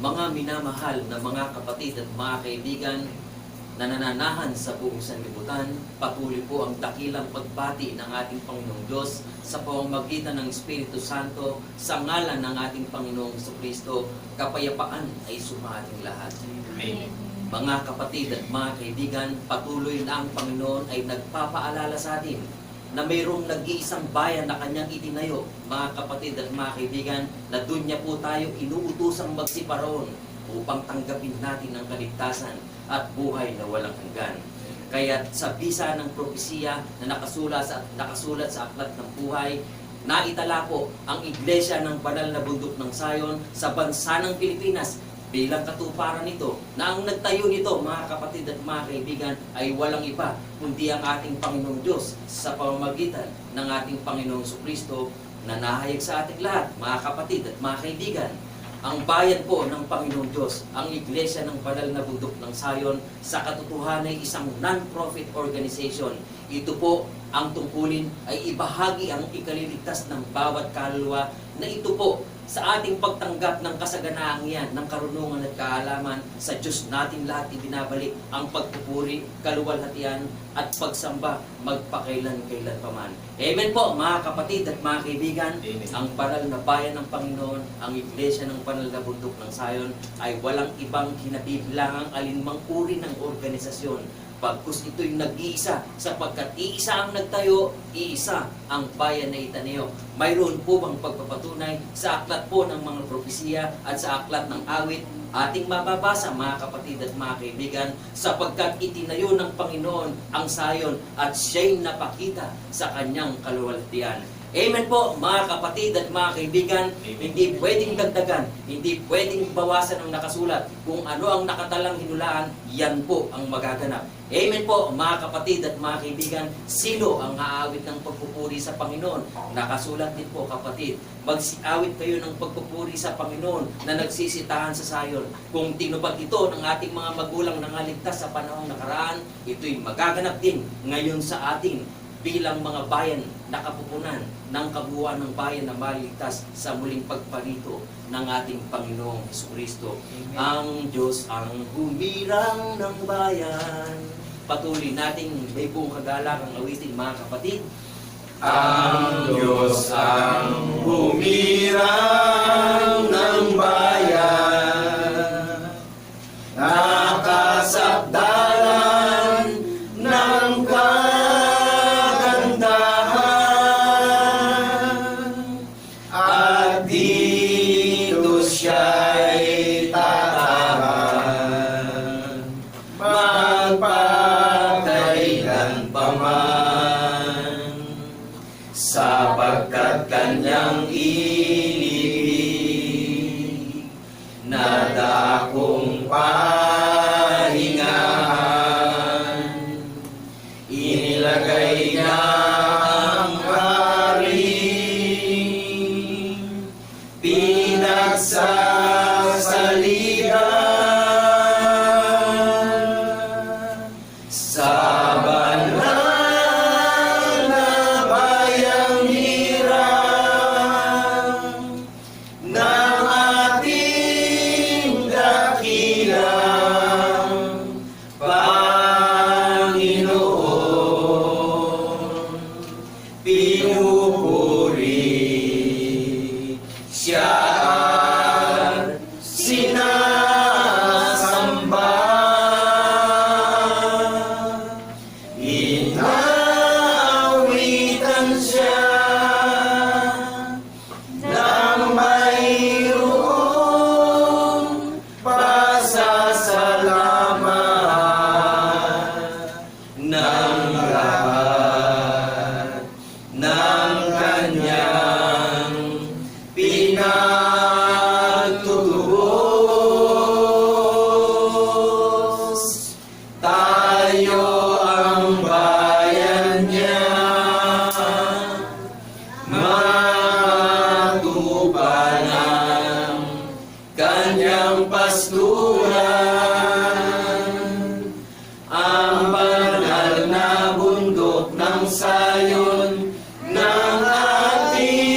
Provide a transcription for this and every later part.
Mga minamahal na mga kapatid at mga kaibigan na nananahan sa buong sanlibutan, patuloy po ang dakilang pagbati ng ating Panginoong Diyos sa pamamagitan ng Espiritu Santo sa ngalan ng ating Panginoong Jesucristo. Kapayapaan ay sumating lahat. Amen. Mga kapatid at mga kaibigan, patuloy na ang Panginoon ay nagpapaalala sa atin na mayroong nag-iisang bayan na kanyang itinayo, mga kapatid at mga kaibigan, na doon niya po tayo inuutosang magsiparoon upang tanggapin natin ang kaligtasan at buhay na walang hanggan. Kaya sa bisa ng propesiya na nakasulat sa aklat ng buhay, naitala po ang iglesia ng banal na bundok ng Sion sa bansa ng Pilipinas bilang katuparan nito, na ang nagtayo nito, mga kapatid at mga kaibigan, ay walang iba kundi ang ating Panginoong Diyos sa pamamagitan ng ating Panginoong Jesucristo na nahayag sa ating lahat, mga kapatid at mga kaibigan. Ang bayan po ng Panginoong Diyos, ang iglesia ng banal na bundok ng Sion, sa katotohanan ay isang non-profit organization. Ito po ang tungkulin ay ibahagi ang ikaliligtas ng bawat kaluluwa, na ito po sa ating pagtanggap ng kasaganaang yan, ng karunungan at kaalaman, sa Diyos natin lahat ibinabalik ang pagpupuri, kaluwalhatian at pagsamba magpakailan-kailan paman. Amen po mga kapatid at mga kaibigan. Amen. Ang banal na bayan ng Panginoon, ang iglesia ng banal na bundok ng Sion, ay walang ibang kinabibilangang alinmang uri ng organisasyon. Pagkus ito'y nag-iisa, sapagkat iisa ang nagtayo, iisa ang bayan na itanayo. Mayroon po bang pagpapatunay sa aklat po ng mga propesiya at sa aklat ng awit? Ating mababasa mga kapatid at mga kaibigan, sapagkat itinayo ng Panginoon ang Sion at siya'y napakita sa kanyang kaluwalhatian. Amen po mga kapatid at mga kaibigan. Amen. Hindi pwedeng dagdagan, hindi pwedeng bawasan ang nakasulat. Kung ano ang nakatalang hinulaan, yan po ang magaganap. Amen po mga kapatid at mga kaibigan. Sino ang aawit ng pagpupuri sa Panginoon? Nakasulat din po kapatid. Mag-awit kayo ng pagpupuri sa Panginoon na nagsisitahan sa Sion. Kung tinupad ito ng ating mga magulang na ngaligtas sa panahong nakaraan, ito'y magaganap din ngayon sa atin bilang mga bayan na kapupunan ng kabuuan ng bayan na maligtas sa muling pagparito ng ating Panginoong Jesucristo. Ang Diyos ang humirang ng bayan. Patuloy nating may buong kagalangang awitin mga kapatid. Ang Diyos ang humirang ng bayan, nakasakdalan ng kagandahan, at dito siya'y tatahan, magpakailan paman, sapagkat kanyang inibig na dakong pahingahan, inilagay niya ang hari, pinagsasalihan sa banal na bayang hirang ng ating dakilang Panginoon. Pinupuri siya at sinasamba, inawitan siya ng mayroong pasasalamat ng lahat ng kanyang pinagtutubos. Tayo ang bayan niya, matupa ng kanyang pasturan, ang banal na bundok ng Sion ng ating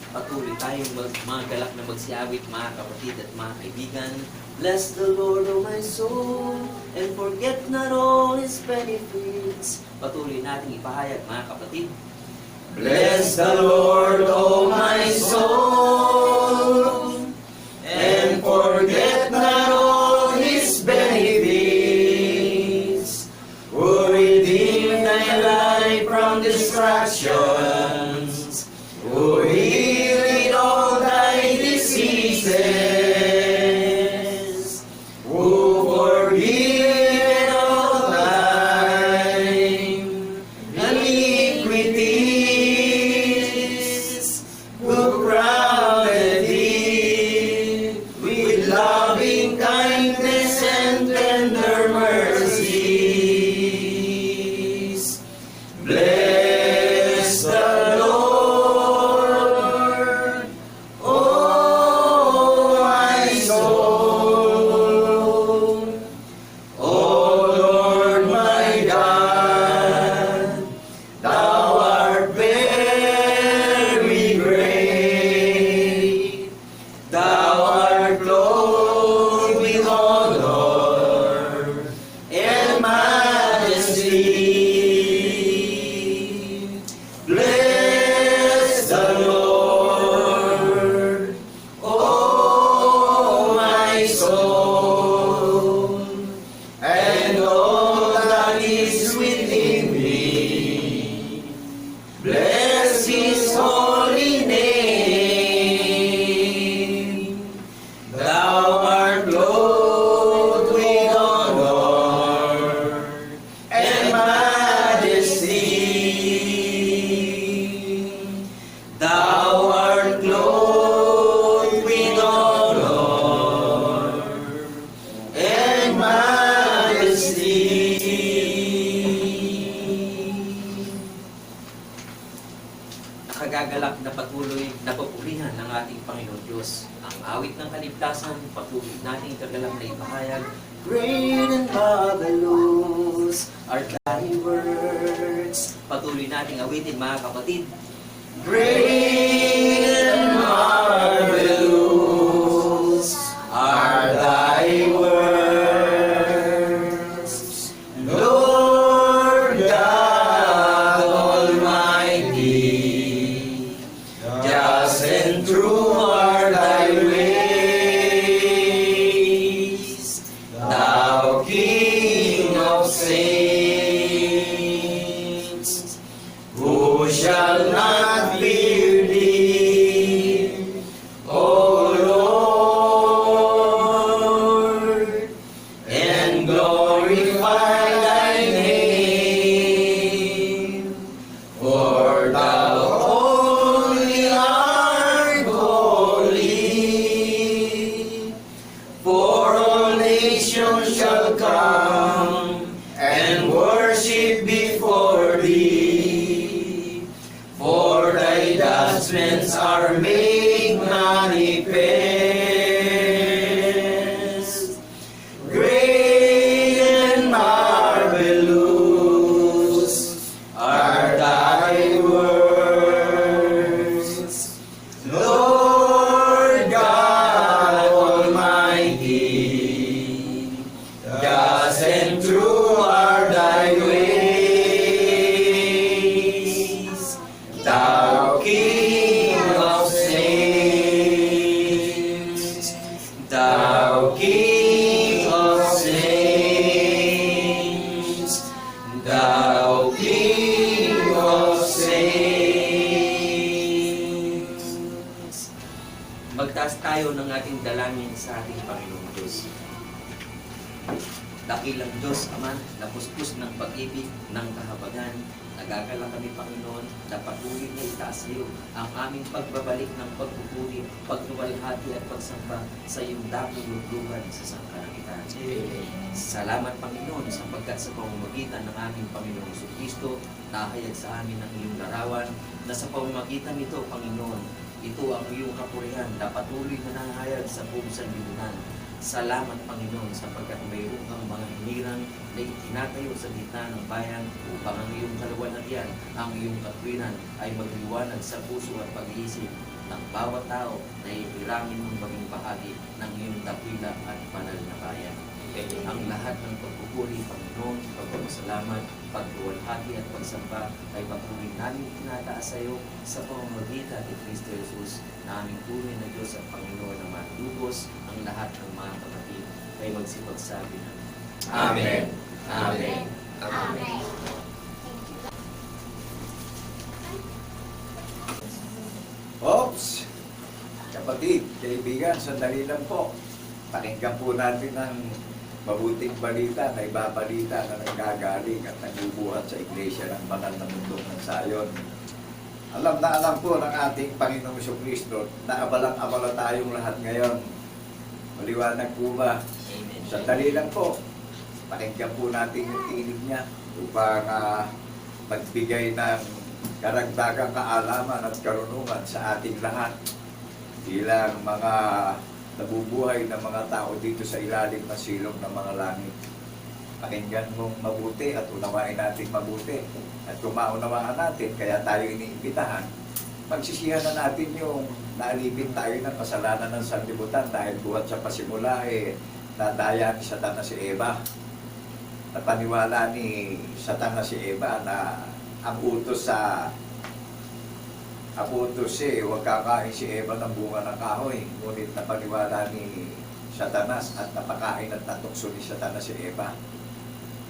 Patuloy tayong mga galak na magsiawit, mga kapatid at mga kaibigan. Bless the Lord, O my soul, and forget not all His benefits. Patuloy nating ipahayag, mga kapatid. Bless the Lord, O my soul, and forget not all His benefits, who redeemed thy life from distractions, who healed all thy diseases, who forgive all thy iniquities, who crowned thee with loving kindness and tender mercies. Bless the Lord, O my soul. O Lord my God, thou art very great. Thou art clothed with honor and majesty. Bless the Lord, O my soul, and all that is within me. Bless His holy name. Thou art clothed with honor and majesty. Thou art clothed with honor and majesty. Nakagagalak na patuloy na papurihan ng ating Panginoon Diyos. Ang awit ng kaligtasan, patuloy nating kagalak na ipahayag. Great and marvelous are thy words. Patuloy nating awitin, mga kapatid. Great and marvelous are thy words, Lord God Almighty. Just and true are thy ways, thou King of saints. Who shall not fear thee, O Lord, and glorify thy name? For thou only art holy, for all nations shall come and worship before thee. For thy judgments are made manifest. Great and marvelous are thy words, Lord God Almighty. Just and true are thy ways, thou King of saints, thou King of saints, thou King of saints. Magtaas tayo ng ating dalangin sa ating Panginoon Diyos. Dakilang Diyos, Ama, na puspos ng pag-ibig, ng kahabagan, nagagala kami, Panginoon, na patuloy na itaas sa iyo ang aming pagbabalik ng pagpupuri, pagluwalhati at pagsamba sa iyong dakong luglugan sa sangkarakitan. Salamat, Panginoon, sapagkat sa pamamagitan ng aming Panginoong Jesucristo, nahayag sa amin ang iyong larawan, na sa pamamagitan nito, Panginoon, ito ang iyong kapurihan na patuloy na nahayag sa buong sanlibutan. Salamat, Panginoon, sapagkat mayroon kang mga hinirang na itinatayo sa gitna ng bayan upang ang iyong kaluwalhatian, ang iyong katwiran ay magliwanag sa puso at pag-iisip ng bawat tao na ihirangin mong maging bahagi ng iyong dakila at banal na bayan. Ang lahat ng pagpupuri, Panginoon, pagpapasalamat, pagluwalhati at pagsamba ay patuloy namin itinataas sa iyo sa pamamagitan ni Kristo Jesus na aming tunay na Diyos at Panginoon na matubos ang lahat ng mga kapatid ay magsipagsabi na Amen. Amen. Amen. Oops! Kapatid, kaibigan, sandali lang po. Pakinggan po natin ang mabuting balita na ibabalita na nanggagaling at nagbubuhat sa iglesia ng banal na mundok ng Sayon. Alam na alam po ng ating Panginoong Jesucristo na abalang-abala tayong lahat ngayon. Maliwanag po ba? Amen. Sandali lang po. Pakinggan po natin yung tinig niya upang magbigay ng karagdagang kaalaman at karunungan sa ating lahat bilang mga nabubuhay na mga tao dito sa ilalim ng silong ng mga langit. Pakinggan mong mabuti at unawain natin mabuti. At kung maunawaan natin, kaya tayo iniimbitahan, magsisihan na natin yung naalipin tayo ng kasalanan ng sanlibutan dahil buhat sa pasimula nadaya ni Satan na si Eva. Napaniwala ni Satan na si Eva na ang utos huwag kakain si Eva ng bunga ng kahoy. Ngunit napaniwala ni Satanas at napakain at natukso ni Satanas si Eva.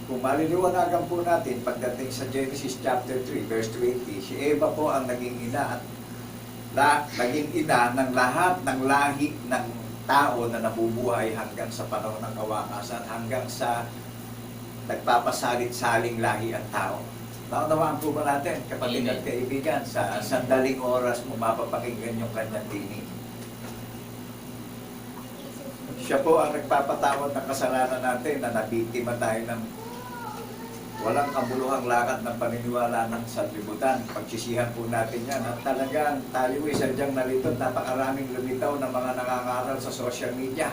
Kung maliliwanagan po natin, pagdating sa Genesis chapter 3, verse 20, si Eva po ang naging ina at naging ina ng lahat ng lahi ng tao na nabubuhay hanggang sa panahon ng kawakasan, hanggang sa nagpapasalit-saling lahi ang tao. Naunawaan po ba natin, kapatid at kaibigan, sa sandaling oras mo mapapakinggan yung kanyang tinig. Siya po ang nagpapatawad ng kasalanan natin na nabiktima tayo ng walang kabuluhang lakad ng paniniwala ng sanlibutan. Pagsisihan po natin yan at talagang tayo sadyang nalito, napakaraming lumitaw na mga nangangaral sa social media.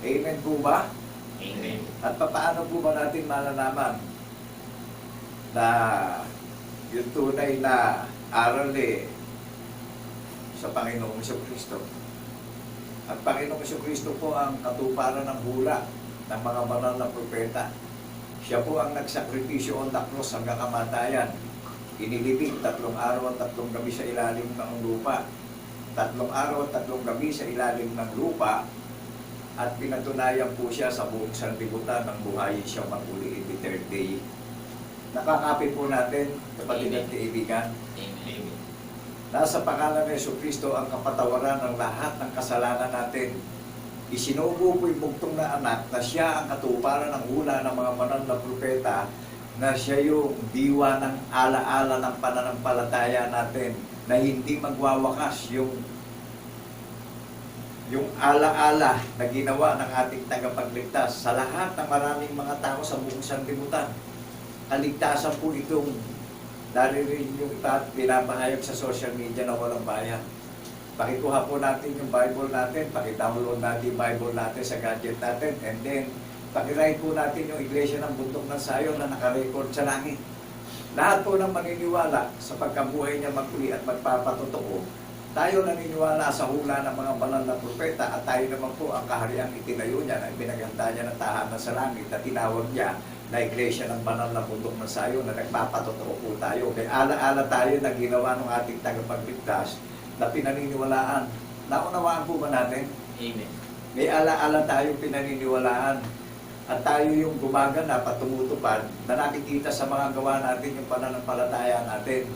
Amen po ba? Amen. At paano po ba natin malalaman na yung tunay na aral sa Panginoong Jesucristo? Ang Panginoong Jesucristo po ang katuparan ng hula ng mga banal na propeta. Siya po ang nagsakripisyo on the cross hanggang kamatayan. Inilibing 3 araw at 3 gabi sa ilalim ng lupa. 3 araw at 3 gabi sa ilalim ng lupa. At pinatunayan po siya sa buong sanlibutan ng buhayin siya maguli in the third day. Nakakapit po natin, kapatid at kaibigan. Amen. Nasa pangalan ng Jesucristo ang kapatawaran ng lahat ng kasalanan natin. Isinugo po yung bugtong na anak na siya ang katuparan ng hula ng mga banal na propeta, na siya yung diwa ng alaala ng pananampalataya natin, na hindi magwawakas yung alaala na ginawa ng ating tagapagligtas sa lahat ng maraming mga tao sa buong sanlibutan. Kaligtasan po itong naririnig yung iba at pinapahayag sa social media na walang bayan. Pakikuha po natin yung Bible natin, pakidownload natin yung Bible natin sa gadget natin, and then pakiride po natin yung Iglesia ng Bundok ng Sayon na nakarecord sa langit. Lahat po ng maniniwala sa pagkabuhay niya maguli at magpapatotoo, tayo naniniwala sa hula ng mga banal na propeta at tayo naman po ang kahariang itinayo niya na ipinaghanda niya ng tahanan sa langit na tinawag niya na Iglesia ng Banal na Bundok ng Sayon na nagpapatotoo po tayo. Kaya ala-ala tayo na ginawa ng ating tagapagligtas na pinaniniwalaan. Naunawaan po ba natin? Amen. May ala-ala tayo pinaniniwalaan at tayo yung gumagana at tumutupad na nakikita sa mga gawa natin yung pananampalataya natin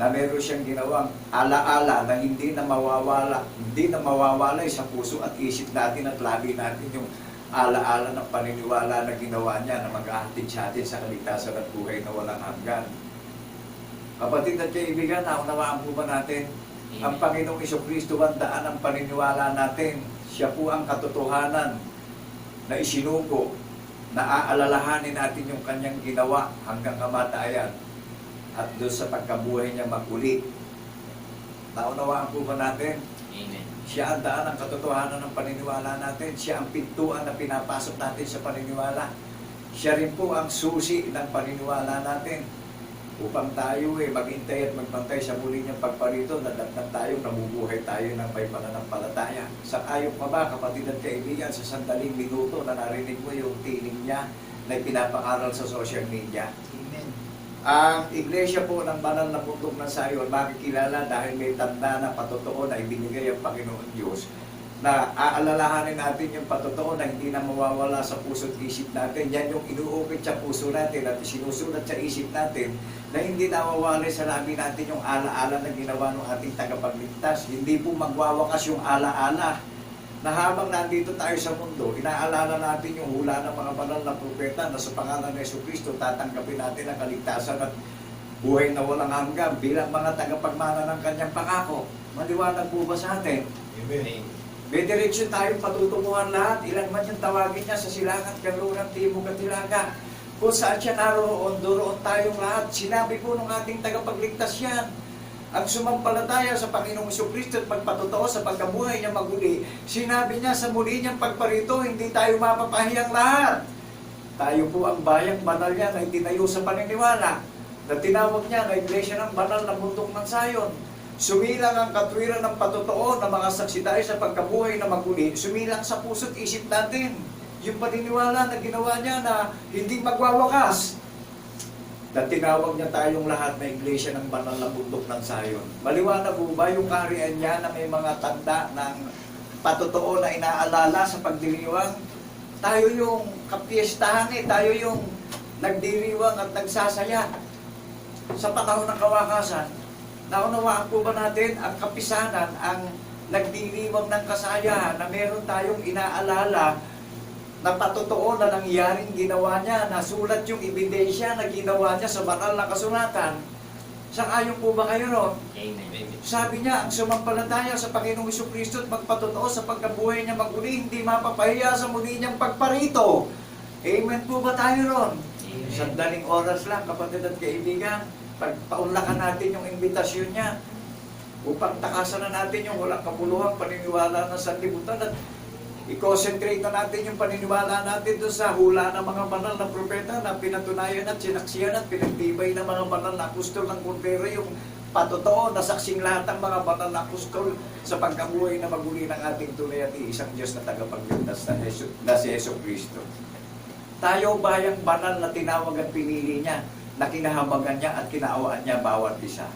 na meron siyang ginawang ala-ala na hindi na mawawala sa puso at isip natin at labi natin yung ala-ala ng paniniwala na ginawa niya na mag-ahatid sa atin sa kaligtasan at buhay na walang hanggan. Kapatid at kaibigan, naunawaan po ba natin? Ang Panginoong Jesucristo ang daan ng paniniwala natin. Siya po ang katotohanan na isinugo, na aalalahanin natin yung kanyang ginawa hanggang kamatayan at doon sa pagkabuhay niya maguli. Naunawaan po ba natin? Amen. Siya ang daan ng katotohanan ng paniniwala natin. Siya ang pintuan na pinapasok natin sa paniniwala. Siya rin po ang susi ng paniniwala natin. Upang tayo maghintay at magbantay sa muli niyang pagparito, nadatnan tayo, nabubuhay tayo ng may pananampalataya. Sang-ayon pa ba, kapatid at kaibigan, sa sandaling minuto na narinig mo yung tinig niya na pinapakaral sa social media? Amen. Ang iglesia po ng banal na bundok ng Sayon makikilala dahil may tanda na patotoo na ibinigay ang Panginoon Diyos, na aalalahanin natin yung patotoo na hindi na mawawala sa puso't isip natin. Yan yung inuukit sa puso natin at sinusulat sa isip natin, na hindi nawawala sa labi natin yung alaala na ginawa ng ating tagapagligtas. Hindi po magwawakas yung alaala na habang nandito tayo sa mundo, inaalala natin yung hula ng mga banal na propeta na sa pangalan ng Jesucristo tatanggapin natin ang kaligtasan at buhay na walang hanggan bilang mga tagapagmana ng kanyang pangako. Maliwanag po ba sa atin? Amen. May direksyon tayong patutunguhan lahat. Ilan man yung tawagin niya sa silangan, kanluran, timog at hilaga. Kung saan siya naroon, doon tayong lahat. Sinabi po ng ating tagapagligtas yan. Ang sumampalataya sa Panginoong Jesucristo at pagpatotoo sa pagkabuhay niya maguli, sinabi niya sa muli niyang pagparito, hindi tayo mapapahiyang lahat. Tayo po ang bayang banal niya na itinayo sa paniniwala, na tinawag niya na iglesia ng banal na bundok ng Sayon. Sumilang ang katwiran ng patotoo na mga saksi tayo sa pagkabuhay na maguli. Sumilang sa puso't isip natin yung paniniwala na ginawa niya na hindi magwawakas. Na tinawag niya tayong lahat na iglesia ng banal na bundok ng Sayon. Maliwanag po ba yung kaharian niya na may mga tanda ng patotoo na inaalala sa pagdiriwang? Tayo yung kapiestahan tayo yung nagdiriwang at nagsasaya sa panahon ng kawakasan. Naunawaan po ba natin ang kapisanan, ang nagdiriwang ng kasayahan na meron tayong inaalala na patotoo na nangyaring ginawa niya, nasulat yung ebidensya na ginawa niya sa banal na kasulatan. Sang-ayon po ba kayo ron? Amen. Sabi niya, ang sumampalataya sa Panginoong Jesucristo at magpatotoo sa pagkabuhay niya maguli, hindi mapapahiya sa muli niyang pagparito. Amen po ba tayo ron? Amen. Sandaling oras lang, kapatid at kaibigan. Pagpaunlakan natin yung imbitasyon niya upang takasan na natin yung walang kapuluhang paniniwala ng sanlibutan at i-concentrate na natin yung paniniwala natin doon sa hula ng mga banal na propeta na pinatunayan at sinaksiyan at pinagtibay ng mga banal na apostol ng Kordero, yung patotoo na saksing lahat ng mga banal na apostol sa pagkabuhay na maguli ng ating tunay at iisang Diyos na tagapagligtas na si Jesucristo. Tayo bayang banal na tinawag at pinili niya, na kinahabagan niya at kinaawaan niya bawat isa.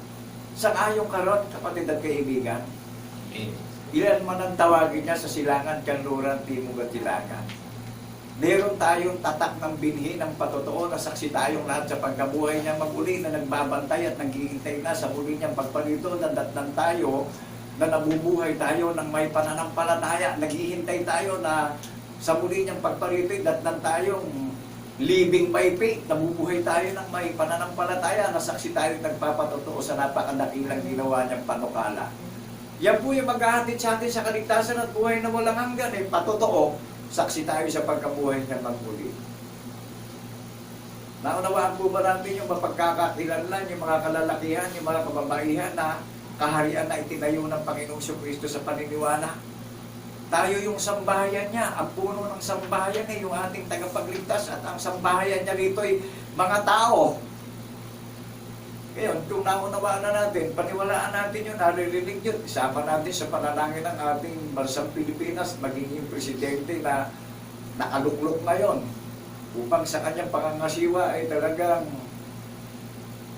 Sang-ayong karon, kapatid at kaibigan, ilan man ang tawagin niya sa silangan, kanluran, timog at hilaga. Meron tayong tatak ng binhi ng patotoo na saksi tayong lahat sa pagkabuhay niya maguli na nagbabantay at naghihintay na sa muli niyang pagpalito na datnan tayo na nabubuhay tayo ng may pananampalataya. Naghihintay tayo na sa muli niyang pagpalito datnan tayong living by faith, nabubuhay tayo ng may pananampalataya, nasaksi tayo nagpapatotoo sa napakadakilang ginawa niyang panukala. Yan po yung maghahatid sa atin sa kaligtasan at buhay na walang hanggan. Patotoo, saksi tayo sa pagkabuhay niyang magmuli. Naunawaan po ba natin yung mapagkakakilanlan, yung mga kalalakihan, yung mga kababaihan na kaharian na itinayo ng Panginoong Jesucristo sa paniniwala? Tayo yung sambahayan niya, ang puno ng sambahayan yung ating tagapagligtas at ang sambahayan niya rito ay mga tao. Ngayon, kung naunawaan na natin, paniwalaan natin yun, naririnig yun, isama natin sa panalangin ng ating bansang Pilipinas, magiging presidente na nakaluklok ngayon upang sa kanyang pangangasiwa ay talagang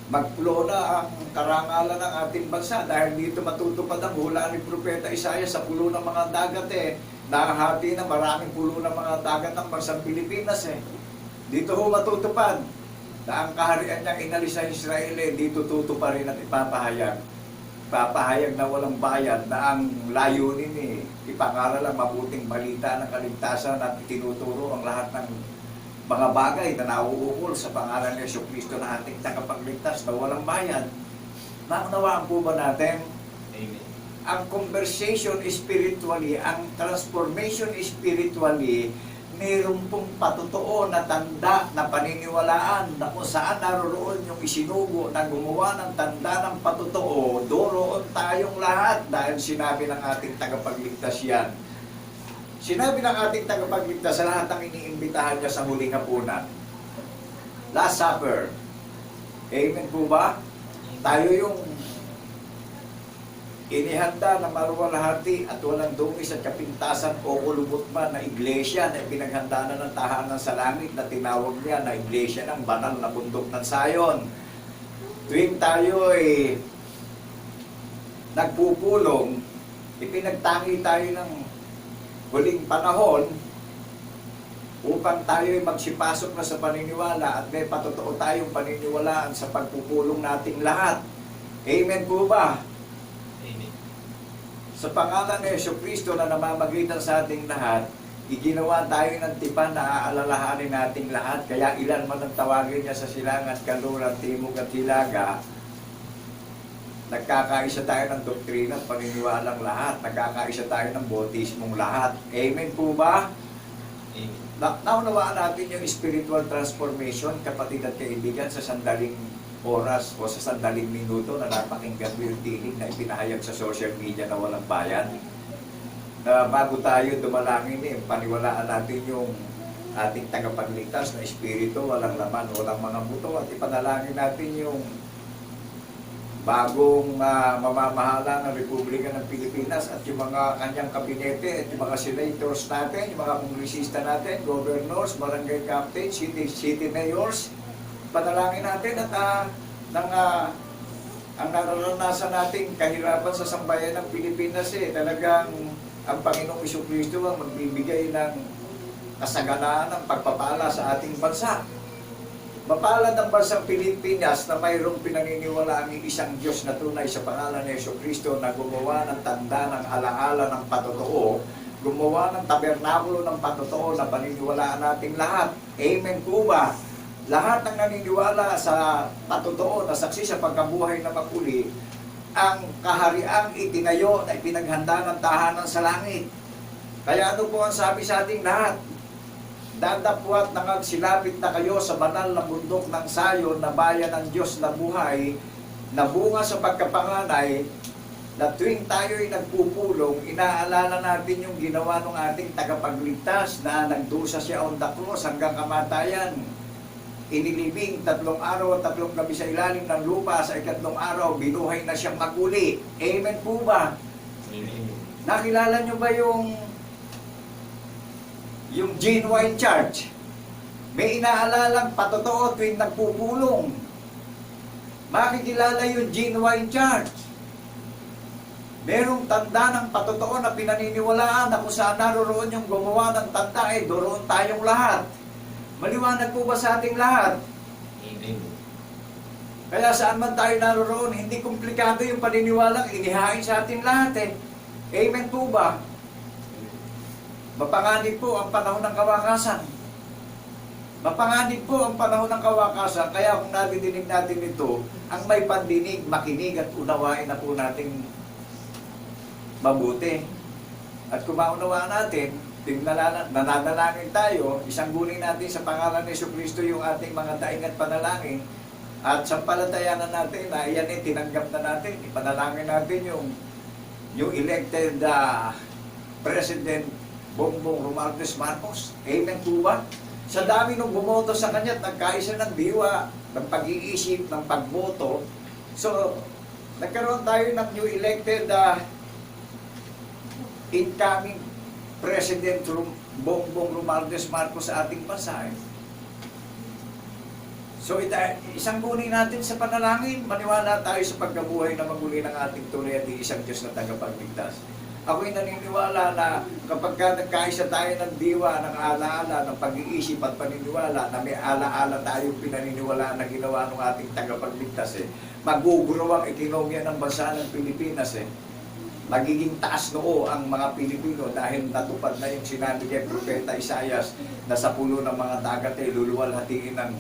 magplona ang karangalan ng ating bansa dahil dito matutupad ang hula ni Propeta Isaiah sa pulo ng mga dagat nakahati na maraming pulo ng mga dagat ng bansang Pilipinas Dito ho matutupad na ang kaharian niyang inalis sa Israel dito tutuparin at ipapahayag. Ipapahayag na walang bayan na ang layunin ipangaral ang mabuting balita ng kaligtasan at itinuturo ang lahat ng mga bagay na nauukol sa pangalan ni Jesucristo na ating tagapagligtas na walang bayan. Naunawaan po ba natin? Amen. Ang conversation spiritually, ang transformation spiritually mayroon pong patotoo na tanda na paniniwalaan na kung saan naroroon yung isinugo na gumawa ng tanda ng patotoo, doroon tayong lahat dahil sinabi ng ating tagapagligtas yan. Sinabi ng ating tagapagligtas sa lahat ng iniimbitahan niya sa huling hapunan. Last Supper. Amen po ba? Tayo yung inihanda na maruwalhati at walang dungis at kapintasan o kulubot man na iglesia na ipinaghanda na ng tahanan sa langit na tinawag niya na iglesia ng banal na bundok ng Sayon. Tuwing tayo ay nagpupulong, ipinagtangi tayo ng huling panahon upang tayo ay magsipasok na sa paniniwala at may patotoo tayong paniniwalaan sa pagpupulong nating lahat. Amen po ba? Amen. Sa pangalan ni Jesucristo na namamagitan sa ating lahat, iginawa tayo ng tipan na aalalahanin nating lahat. Kaya ilan man ang tawagin niya sa silangan, kanluran, timog at hilaga, nagkakaisa tayo ng doktrina at paniniwalang lahat. Nagkakaisa tayo ng bautismong lahat. Amen po ba? Amen. Naunawaan natin yung spiritual transformation, kapatid at kaibigan, sa sandaling oras o sa sandaling minuto na napakinggan mo yung tinig na ipinahayag sa social media na walang bayan. Na bago tayo dumalangin, paniwalaan natin yung ating tagapagligtas na espiritu, walang laman, walang mga buto, at ipanalangin natin yung bagong mamamahala ng Republika ng Pilipinas at yung mga kanyang kabinete at yung mga senators natin, yung mga kongresista natin, governors, barangay captains, city mayors. Panalangin natin at ang nararanasan nating kahirapan sa sambayan ng Pilipinas talagang ang Panginoong Jesucristo ang magbibigay ng kasaganaan ng pagpapala sa ating bansa. Mapalad ang bansang Pilipinas na mayroong pinaniniwalaan ng isang Diyos na tunay sa pangalan ni Jesucristo na gumawa ng tanda ng alaala ng patotoo, gumawa ng tabernakulo ng patotoo na paniniwalaan nating lahat. Amen po ba? Lahat ng naniniwala sa patotoo na saksi sa pagkabuhay na maguli, ang kahariang itinayo na ipinaghanda ng tahanan sa langit. Kaya ano po ang sabi sa ating lahat? Dadapwat na silapit na kayo sa banal na bundok ng Sayon na bayan ng Diyos na buhay, na bunga sa pagkapanganay, na tuwing tayo ay nagpupulong, inaalala natin yung ginawa ng ating tagapagligtas na nagdusa siya on the cross hanggang kamatayan. Inilibing 3 araw at 3 gabi sa ilalim ng lupa, sa 3th araw, binuhay na siyang maguli. Amen po ba? Amen. Nakilala nyo ba yung genuine church? May inaalalang patotoo tuwing nagpupulong. Makikilala yung genuine church. Merong tanda ng patotoo na pinaniniwalaan na kung saan naroroon yung gumawa ng tanda, doroon tayong lahat. Maliwanag po ba sa ating lahat? Amen. Kaya saan man tayo naroroon, hindi komplikado yung paniniwalang inihain sa ating lahat Amen po ba? Mapanganib po ang panahon ng kawakasan. Mapanganib po ang panahon ng kawakasan. Kaya kung nadidinig natin ito, ang may pandinig, makinig at unawain na po natin mabuti. At kung maunawaan natin, nananalangin tayo, isangguni natin sa pangalan ni Jesucristo yung ating mga daing at panalangin. At sampalatayanan natin na iyan tinanggap na natin. Ipanalangin natin yung elected President Bongbong Romualdez Marcos. Amen po ba? Sa dami nung bumoto sa kanya, nagkaisa ng diwa, ng pag-iisip, ng pagboto. So, nagkaroon tayo ng new elected incoming President Bongbong Romualdez Marcos sa ating bansa. So, isang guni natin sa panalangin, maniwala tayo sa pagkabuhay na maguli ng ating tunay at isang Diyos na tagapagligtas. Ako'y naniniwala na kapag nagkaisa tayo ng diwa, ng alaala, ng pag-iisip at paniniwala, na may alaala tayong pinaniniwala na ginawa ng ating tagapagligtas, maguguro ang ekonomiya ng bansa ng Pilipinas. Magiging taas noo ang mga Pilipino dahil natupad na yung sinabi kay Propeta Isaias na sa pulo ng mga dagat luluwalhatiin ng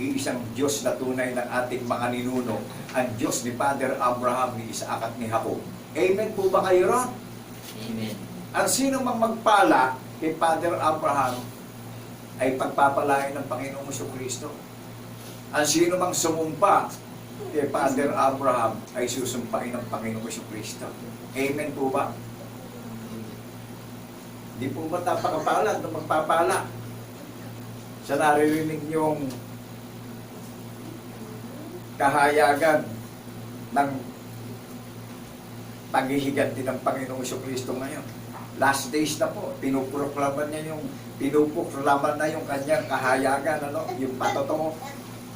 iisang Diyos na tunay ng ating mga ninuno, ang Diyos ni Father Abraham, ni Isaac at ni Jacob. Amen po ba kayo ron? Amen. Ang sino mang magpala kay Father Abraham, ay pagpapalain ng Panginoong Kristo. Ang sino mang sumumpa kay Father Abraham ay susumpain ng Panginoong Kristo. Amen po ba? Di po ba napakapala na magpapala? Sa naririnig niyong kahayagan ng paghihiganti ng Panginoong Kristo ngayon. Last days na po, pinuproklaman na yung kanyang kahayagan, yung patotoo,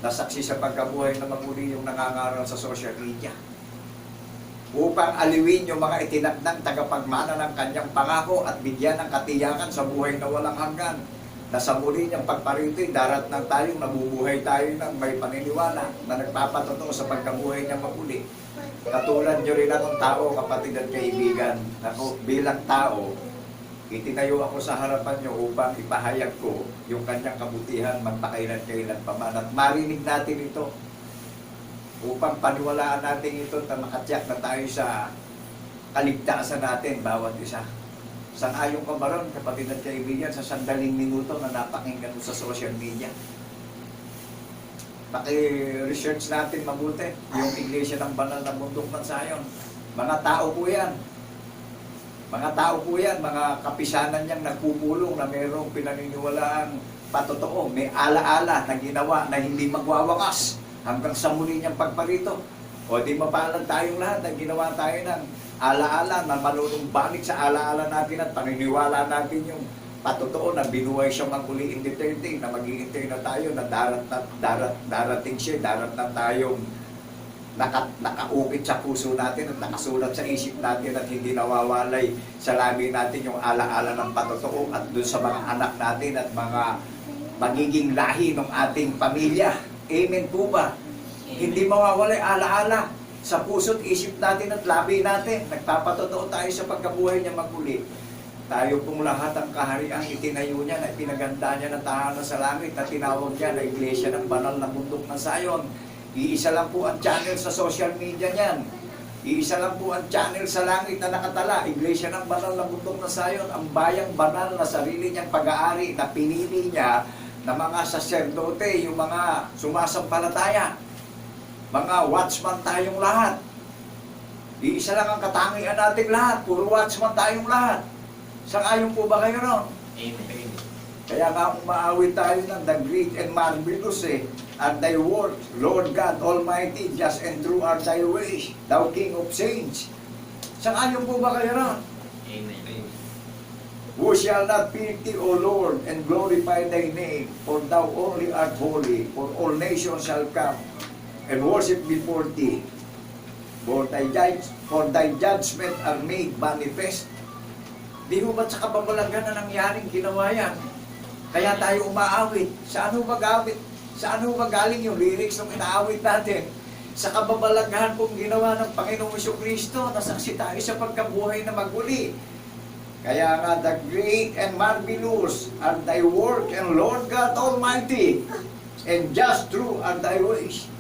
nasaksi sa pagkabuhay na maguli yung nangangaral sa social media. Upang aliwin yung mga itinakdang tagapagmana ng kanyang pangako at bigyan ng katiyakan sa buhay na walang hanggan. Na sa muli niyang pagparito'y darat ng tayong nabubuhay tayo ng may paniniwala na nagpapatotoo sa pagkabuhay niya maguli. Katulad niyo rin akong tao, kapatid at kaibigan. Ako bilang tao, itinayo ako sa harapan niyo upang ipahayag ko yung kanyang kabutihan magpakailan-kailan pa man. At marinig natin ito upang paniwalaan natin ito at makatiyak na tayo sa kaligtasan natin bawat isa. Sang-ayon ka ba ron, kapatid at kaibigan, sa 100 minuto na napakinggan mo sa social media? Paki-research natin mabuti yung Iglesia ng Banal na Bundok ng Sion. Mga tao po yan. Mga tao po yan, mga kapisanan niyang nagpupulong na mayroong pinaniniwalaang patotoo. May alaala na ginawa na hindi magwawakas hanggang sa muli niyang pagparito. O di mapalag tayong lahat na ginawa tayo ng alaala na manunumbalik sa alaala natin at paniniwala natin yung patotoo na binuhay siya maguli in the third day, na mag-iintay na tayo na darating siya, darat na tayong nakaukit sa puso natin at nakasulat sa isip natin at hindi nawawalay sa labi natin yung alaala ng patotoo at doon sa mga anak natin at mga magiging lahi ng ating pamilya. Amen po ba? Hindi mawawalay alaala sa puso't isip natin at labi natin. Nagpapatotoo tayo sa pagkabuhay niya maguli. Tayo pong lahat ang kahariang itinayo niya na pinaganda niya ng tahanan sa langit na tinawag niya na Iglesia ng Banal na Bundok ng Sion. Iisa lang po ang channel sa social media niyan. Iisa lang po ang channel sa langit na nakatala, Iglesia ng Banal na Bundok ng Sion, ang bayang banal na sarili niyang pag-aari na pinili niya na mga saserdote, yung mga sumasampalataya. Mga watchman tayong lahat. Iisa lang ang katangian nating lahat. Puro watchman tayong lahat. Sang-ayon po ba kayo ron? Amen. Kaya nga umaawit tayo ng the great and marvelous and thy work, Lord God Almighty, just and true are thy ways, thou King of saints. Sang-ayon po ba kayo ron? Amen. Who shall not fear thee, O Lord, and glorify thy name, for thou only art holy, for all nations shall come and worship before thee. For thy judgment are made manifest. Di ho ba't sa kababalagan na nangyaring ginawa yan? Kaya tayo umaawit. Saan ho mag-awit? Saan ho magaling yung lyrics ng inaawit natin? Sa kababalaghan pong ginawa ng Panginoong Kristo, nasaksi tayo sa pagkabuhay na maguli. Kaya nga, the great and marvelous are thy work, and Lord God Almighty, and just true are thy ways.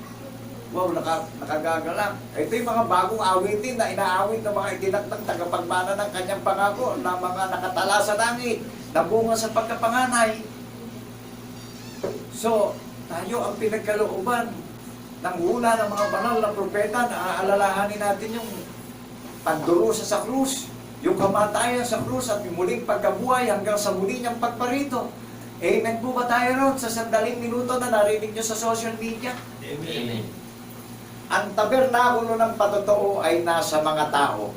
Wow, nakagagalang. Ito yung mga bagong awitin na inaawit ng mga itinakdang tagapagmana ng kanyang pangako na mga nakatala sa langit, na bunga sa pagkapanganay. So, tayo ang pinagkalooban ng hula ng mga banal na propeta na aalalahanin natin yung pagdurusa sa krus, yung kamatayan sa krus at yung muling pagkabuhay hanggang sa muli niyang pagparito. Amen po ba tayo ron sa 100 minuto na narinig nyo sa social media? Amen. Ang tabernakulo ng patotoo ay nasa mga tao.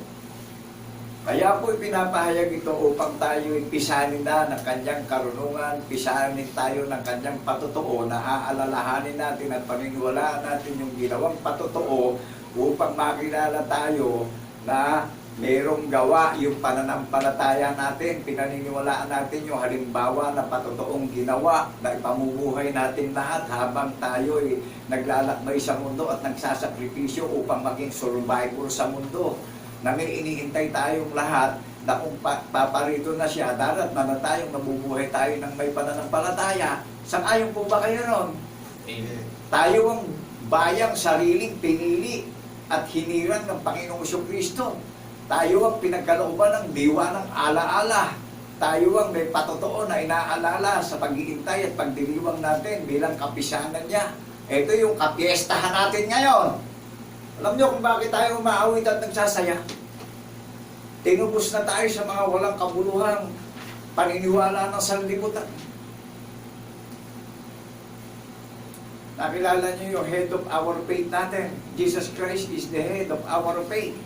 Kaya po ipinapahayag ito upang tayo pisanin na ng kanyang karunungan, pisanin tayo ng kanyang patotoo na aalalahanin natin at paniniwalaan natin yung ginawang patotoo upang makilala tayo na merong gawa yung pananampalataya natin, pinaniniwalaan natin yung halimbawa na patotoong ginawa na ipamumuhay natin lahat habang tayo naglalakbay sa mundo at nagsasakripisyo upang maging survivor sa mundo. Na may iniintay tayong lahat na kung paparito na siya, darat na tayong nabubuhay tayo ng may pananampalataya. Sang-ayon po ba kayo ron? Amen. Tayo ang bayang sariling pinili at hinirang ng Panginoong Kristo. Tayo ang pinagkalooban ng diwa ng alaala tayo ang may patotoo na inaalala sa pag-iintay at pagdiriwang natin bilang kapisanan niya. Ito yung kapiestahan natin ngayon. Alam niyo kung bakit tayo umaawit at nagsasaya? Tinubos na tayo sa mga walang kabuluhang paniniwala ng sanlibutan. Nakilala niyo yung head of our faith natin. Jesus Christ is the head of our faith.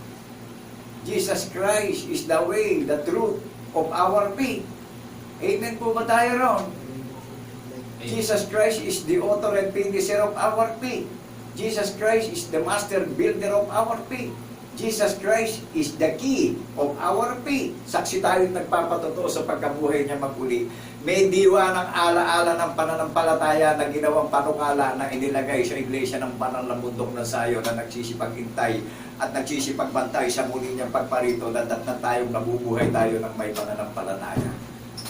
Jesus Christ is the way, the truth of our faith. Amen po ba tayo ron? Jesus Christ is the author and finisher of our faith. Jesus Christ is the master builder of our faith. Jesus Christ is the key of our faith. Saksi tayo nagpapatotoo sa pagkabuhay niya maguli. May diwa ng alaala ng pananampalataya na ginawang panukala na inilagay sa iglesia ng banal na bundok ng Sayon na nagsisipag-intay at nagsisipagbantay sa muli niyang pagparito na tayong nabubuhay tayo ng may pananampalataya.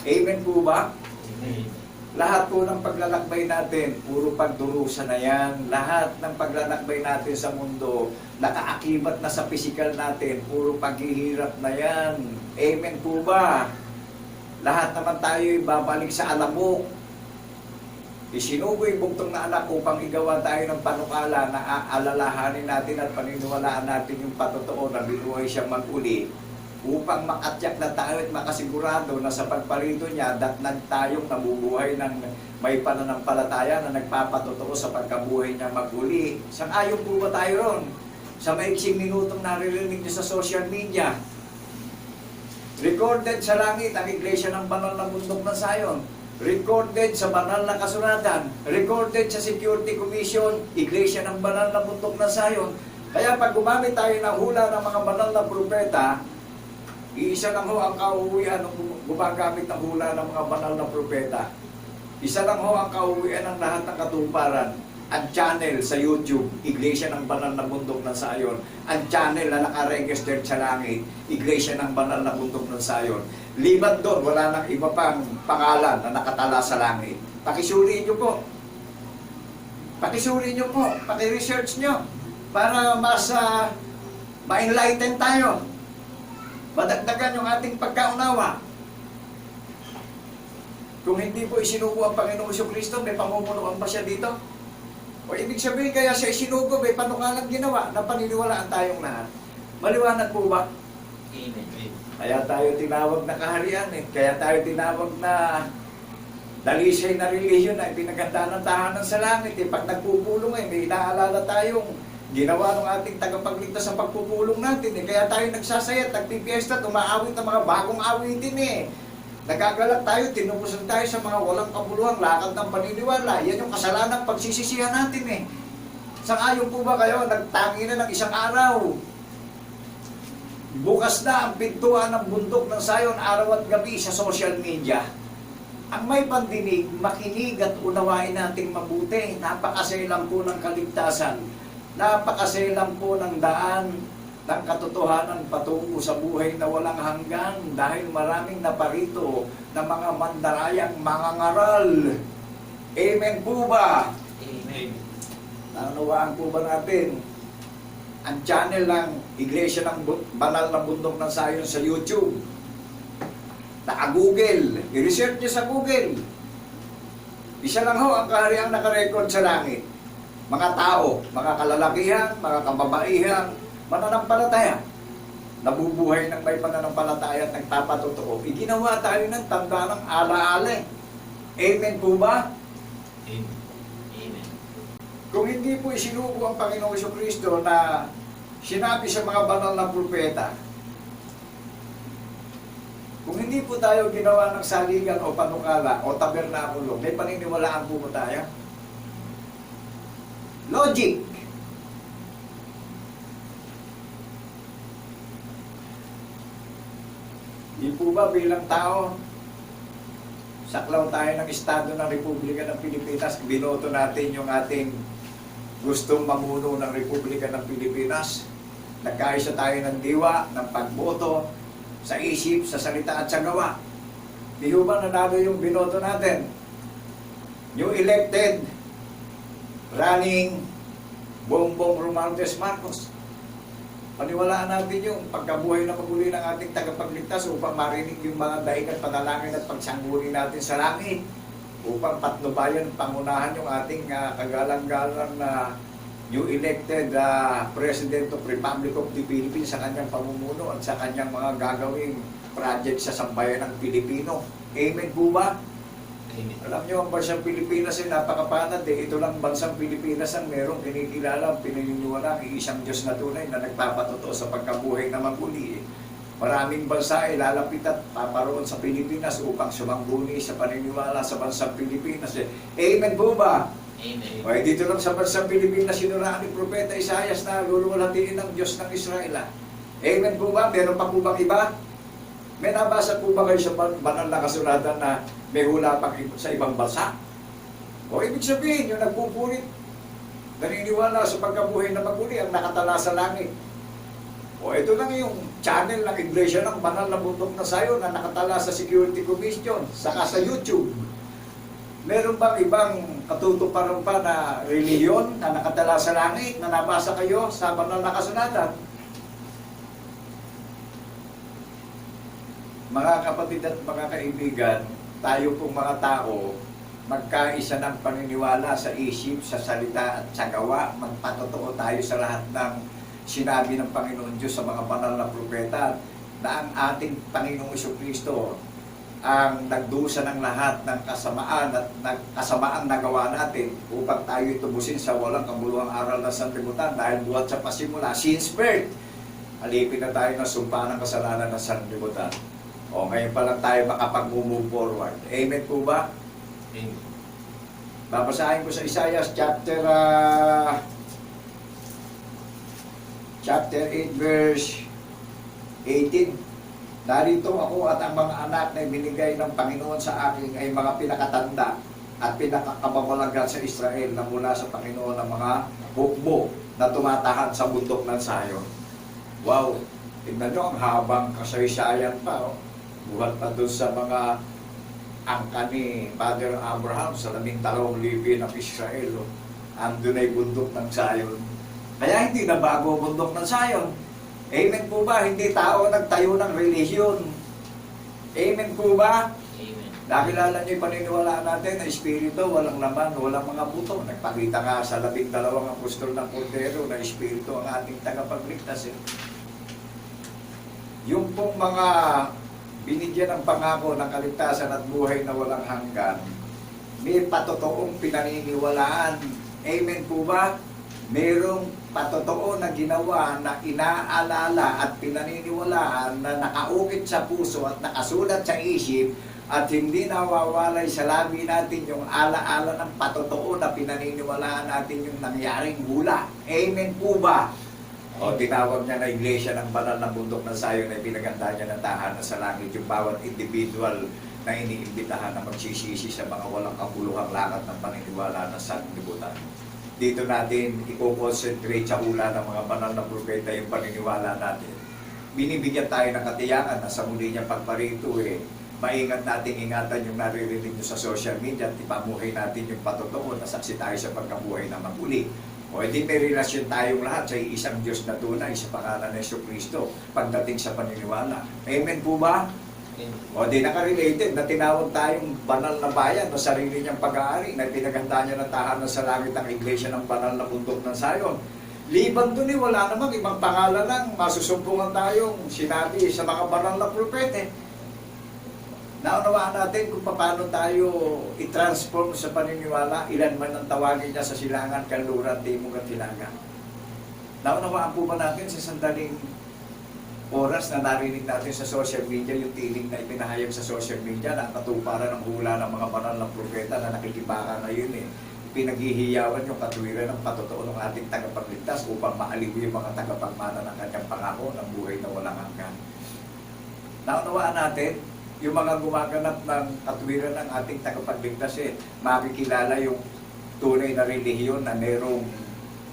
Amen po ba? Amen. Lahat po ng paglalakbay natin, puro pagdurusa na yan. Lahat ng paglalakbay natin sa mundo, nakaakibat na sa pisikal natin, puro paghihirap na yan. Amen po ba? Lahat naman tayo babalik sa alamok. Isinugo yung bugtong na anak upang igawa tayo ng panukala na aalalahanin natin at paniniwalaan natin yung patotoo na binuhay siyang mag-uli upang makatyak na tayo at makasigurado na sa pagparito niya datnan tayong nabubuhay ng may pananampalataya na nagpapatotoo sa pagkabuhay niya mag-uli. Sang-ayon po ba tayo ron? Sa maiksing minutong naririnig niyo sa social media, recorded sa langit ang iglesia ng banal na bundok ng Sayon. Recorded sa banal na kasulatan. Recorded sa Security Commission, iglesia ng banal na bundok ng Sayon. Kaya pag gumamit tayo ng hula ng mga banal na propeta, iisa lang ho ang kauwian ng gumagamit ng hula ng mga banal na propeta. Isa lang ho ang kauwian ng lahat ng katuparan. Ang channel sa YouTube, Iglesia ng Banal na Bundok ng Sayon. Ang channel na nakaregistered sa langit, Iglesia ng Banal na Bundok ng Sayon. Liban doon, wala nang iba pang pangalan na nakatala sa langit. Pakisuri nyo po. Pakisuri nyo po. Pakiresearch nyo. Para mas ma-enlighten tayo. Madagdagan yung ating pagkaunawa. Kung hindi po isinugo ang Panginoong Kristo, may pamumunuan pa siya dito? O ibig sabihin kaya siya isinugo, may panukalang ginawa na paniniwalaan tayong lahat. Maliwanag po ba? Amen. Kaya tayo tinawag na kaharian eh. Kaya tayo tinawag na dalisay na relihiyon na pinaganda ng tahanan sa langit eh. Pag nagpupulong eh, may inaalala tayong ginawa ng ating tagapagligtas sa pagpupulong natin eh. Kaya tayo nagsasaya, nagpipiesta, tumaawit ng mga bagong awitin eh. Nagagalak tayo, tinubusan tayo sa mga walang kabuluhang lakad ng paniniwala. Yan yung kasalanan pagsisisihan natin eh. Sang-ayon po ba kayo, nagtangi na ng isang araw? Bukas na ang pintuan ng bundok ng Sayon araw at gabi sa social media. Ang may pandinig, makinig at unawain nating mabuti. Napakasailan po ng kaligtasan. Napakasailan po ng daan ng katotohanan patungo sa buhay na walang hanggan dahil maraming naparito na mga mandarayang mangangaral. Amen po ba? Amen. Naunawaan po ba natin ang channel ng Iglesia ng Banal na Bundok ng Sayon sa YouTube? Naka-Google. I-research niyo sa Google. Isa lang ho ang kahariang nakarecord sa langit. Mga tao, mga kalalakihan, mga kababaihan, mananampalataya. Nabubuhay ng may pananampalataya at nagpapatotoo. Iginawa tayo ng tanda ng alaala. Amen po ba? Amen. Amen. Kung hindi po isinugo ang Panginoong Kristo na sinabi sa mga banal na propeta, kung hindi po tayo ginawa ng saligan o panukala o tabernakulo, may paniniwalaan po tayo? Logic. Di po ba bilang tao, saklaw tayo ng Estado ng Republika ng Pilipinas, binoto natin yung ating gustong mamuno ng Republika ng Pilipinas, nagkaisa tayo ng diwa, ng pagboto, sa isip, sa salita at sa gawa. Di ba nanalo yung binoto natin? Yung elected, running, Bongbong Romualdez Marcos. Paniwalaan natin yung pagkabuhay na maguli ng ating tagapagligtas upang marinig yung mga daing at panalangin at pagsanguri natin sa langit upang patnubayan, pangunahan yung ating kagalang-galang na new elected President of Republic of the Philippines sa kanyang pamumuno at sa kanyang mga gagawing project sa sambayan ng Pilipino. Amen po ba? Amen. Alam nyo, ang bansang Pilipinas ay napakapanad eh. Ito lang bansang Pilipinas ang merong kinikilala, pinaniniwala ang isang Diyos na tunay na nagpapatotoo sa pagkabuhay na maguli eh. Maraming bansa ay lalapit at paparoon sa Pilipinas upang sumangguni sa paniniwala sa bansang Pilipinas eh. Amen po ba? Amen. Okay, dito lang sa bansang Pilipinas, sinuraan ni Propeta Isaias na luluwalhatiin ng Diyos ng Israel. Amen po ba? Meron pa po bang iba? May nabasa po ba kayo sa banal na kasulatan na may hula pang sa ibang bansa? O ibig sabihin, yung nagpupulit, naniniwala sa pagkabuhay na maguli ang nakatala sa langit. O ito lang yung channel ng Iglesia ng Banal na Bundok na Sayon na nakatala sa Security Commission, saka sa YouTube. Meron bang ibang katutuparan pa na reliyon na nakatala sa langit na nabasa kayo sa banal na kasulatan? Mga kapatid at mga kaibigan, tayo pong mga tao, magkaisa ng paniniwala sa isip, sa salita at sa gawa, magpatotoo tayo sa lahat ng sinabi ng Panginoon Diyos sa mga banal na propeta na ang ating Panginoong Jesucristo ang nagdusa ng lahat ng kasamaan at kasamaan na gawa natin upang tayo tubusin sa walang kabuluhang aral ng sanlibutan dahil buhat sa pasimula, since birth, alipin na tayo ng sumpa ng kasalanan ng sanlibutan. O ngayon pa lang tayo makapag-move forward. Amen po ba? Amen. Babasahin ko sa Isaiah chapter 8 verse 18. Narito ako at ang mga anak na binigay ng Panginoon sa akin ay mga pinakatanda at pinakakababalagan sa Israel na mula sa Panginoon ng mga hukbo na tumatahan sa bundok ng Sayon. Wow! Tignan nyo, ang habang kasaysayan pa. Oh. Buhat pa doon sa mga angka ni Father Abraham sa 12 libin ng Israel. Oh. Andun ay bundok ng Sayon. Kaya hindi na bago ang bundok ng Sayon. Amen po ba? Hindi tao nagtayo ng relihiyon. Amen po ba? Amen. Nakilala niyo yung paniniwalaan natin na espiritu, walang laman, walang mga buto. Nagpakita nga sa 12 apostol ng Cordero na espiritu ang ating tagapagligtas. Yung pong mga binigyan ng pangako ng kaligtasan at buhay na walang hanggan, may patotoong pinaniniwalaan. Amen po ba? Merong patotoo na ginawa na inaalala at pinaniniwalaan na nakaukit sa puso at nakasulat sa isip at hindi nawawalay sa labi natin yung alaala ng patotoo na pinaniniwalaan natin yung nangyaring hula. Amen po ba? O tinawag niya na Iglesia ng Banal na Bundok ng Sayon ay pinaganda niya ng tahanan sa langit yung bawat individual na iniimbitahan na magsisisi sa mga walang kabuluhang lakad ng paniniwala ng sanlibutan. Dito natin i-concentrate sa hula ng mga banal na propeta yung paniniwala natin. Binibigyan tayo ng katiyakan na sa muli niyang pagparito maingat natin ingatan yung naririnig nyo sa social media at ipamuhay natin yung patotoo na saksi tayo sa pagkabuhay na maguli. O hindi may relasyon tayong lahat sa isang Diyos na tunay sa pangalan ng Jesucristo pagdating sa paniniwala. Amen po ba? O di nakarelated na tinawag tayong banal na bayan o sarili niyang pag-aari na pinaganda niya ng tahanan sa langit ang Iglesia ng Banal na Bundok ng Sayon. Liban doon wala namang ibang pangalan lang masusumpungan tayong sinabi sa mga banal na propete. Naunawaan natin kung paano tayo i-transform sa paniniwala, ilan man ang tawagin niya sa silangan, kanluran, timog at hilaga. Naunawaan po ba natin sa sandaling oras na narinig natin sa social media yung tiling na ipinahayag sa social media na katuparan ng hula ng mga banal na propeta na nakikibaka ngayon pinaghihiyawan yung katuwiran ng patotoo ng ating tagapagligtas upang maaliw yung mga tagapagmana ng kanyang pangako ng buhay na walang hanggan. Naunawaan natin yung mga gumaganap ng katuwiran ng ating tagapagligtas makikilala yung tunay na relihiyon na mayroong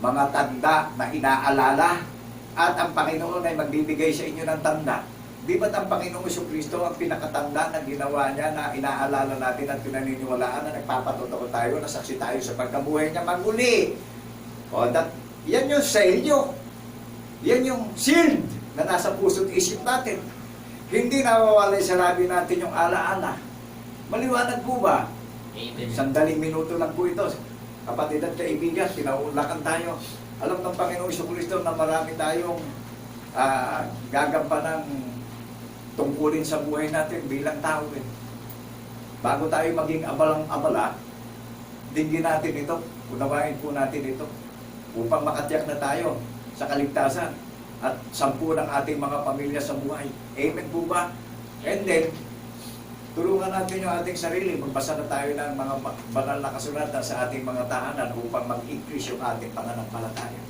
mga tanda na inaalala at ang Panginoon ay magbibigay sa inyo ng tanda. Di ba't ang Panginoong Jesucristo ang pinakatanda na ginawa niya na inaalala natin at pinaniniwalaan na nagpapatotoo tayo, na saksi tayo sa pagkabuhay niya maguli? O, yan yung sa inyo. Yan yung shield na nasa puso't isip natin. Hindi nawawala sa labi natin yung alaala. Maliwanag po ba? Amen. Sandaling minuto lang po ito. Kapatid at kaibigan, pinaulakan tayo. Alam ng Panginoong Jesucristo na marami tayong gagampanang tungkulin sa buhay natin bilang tao. Bago tayo maging abalang-abala, dinggin natin ito, unawain po natin ito, upang makatiyak na tayo sa kaligtasan at sampu ng ating mga pamilya sa buhay. Amen po ba? And then, tulungan natin yung ating sarili, magbasa na tayo ng mga banal na kasulatan sa ating mga tahanan upang mag-increase yung ating pananampalataya.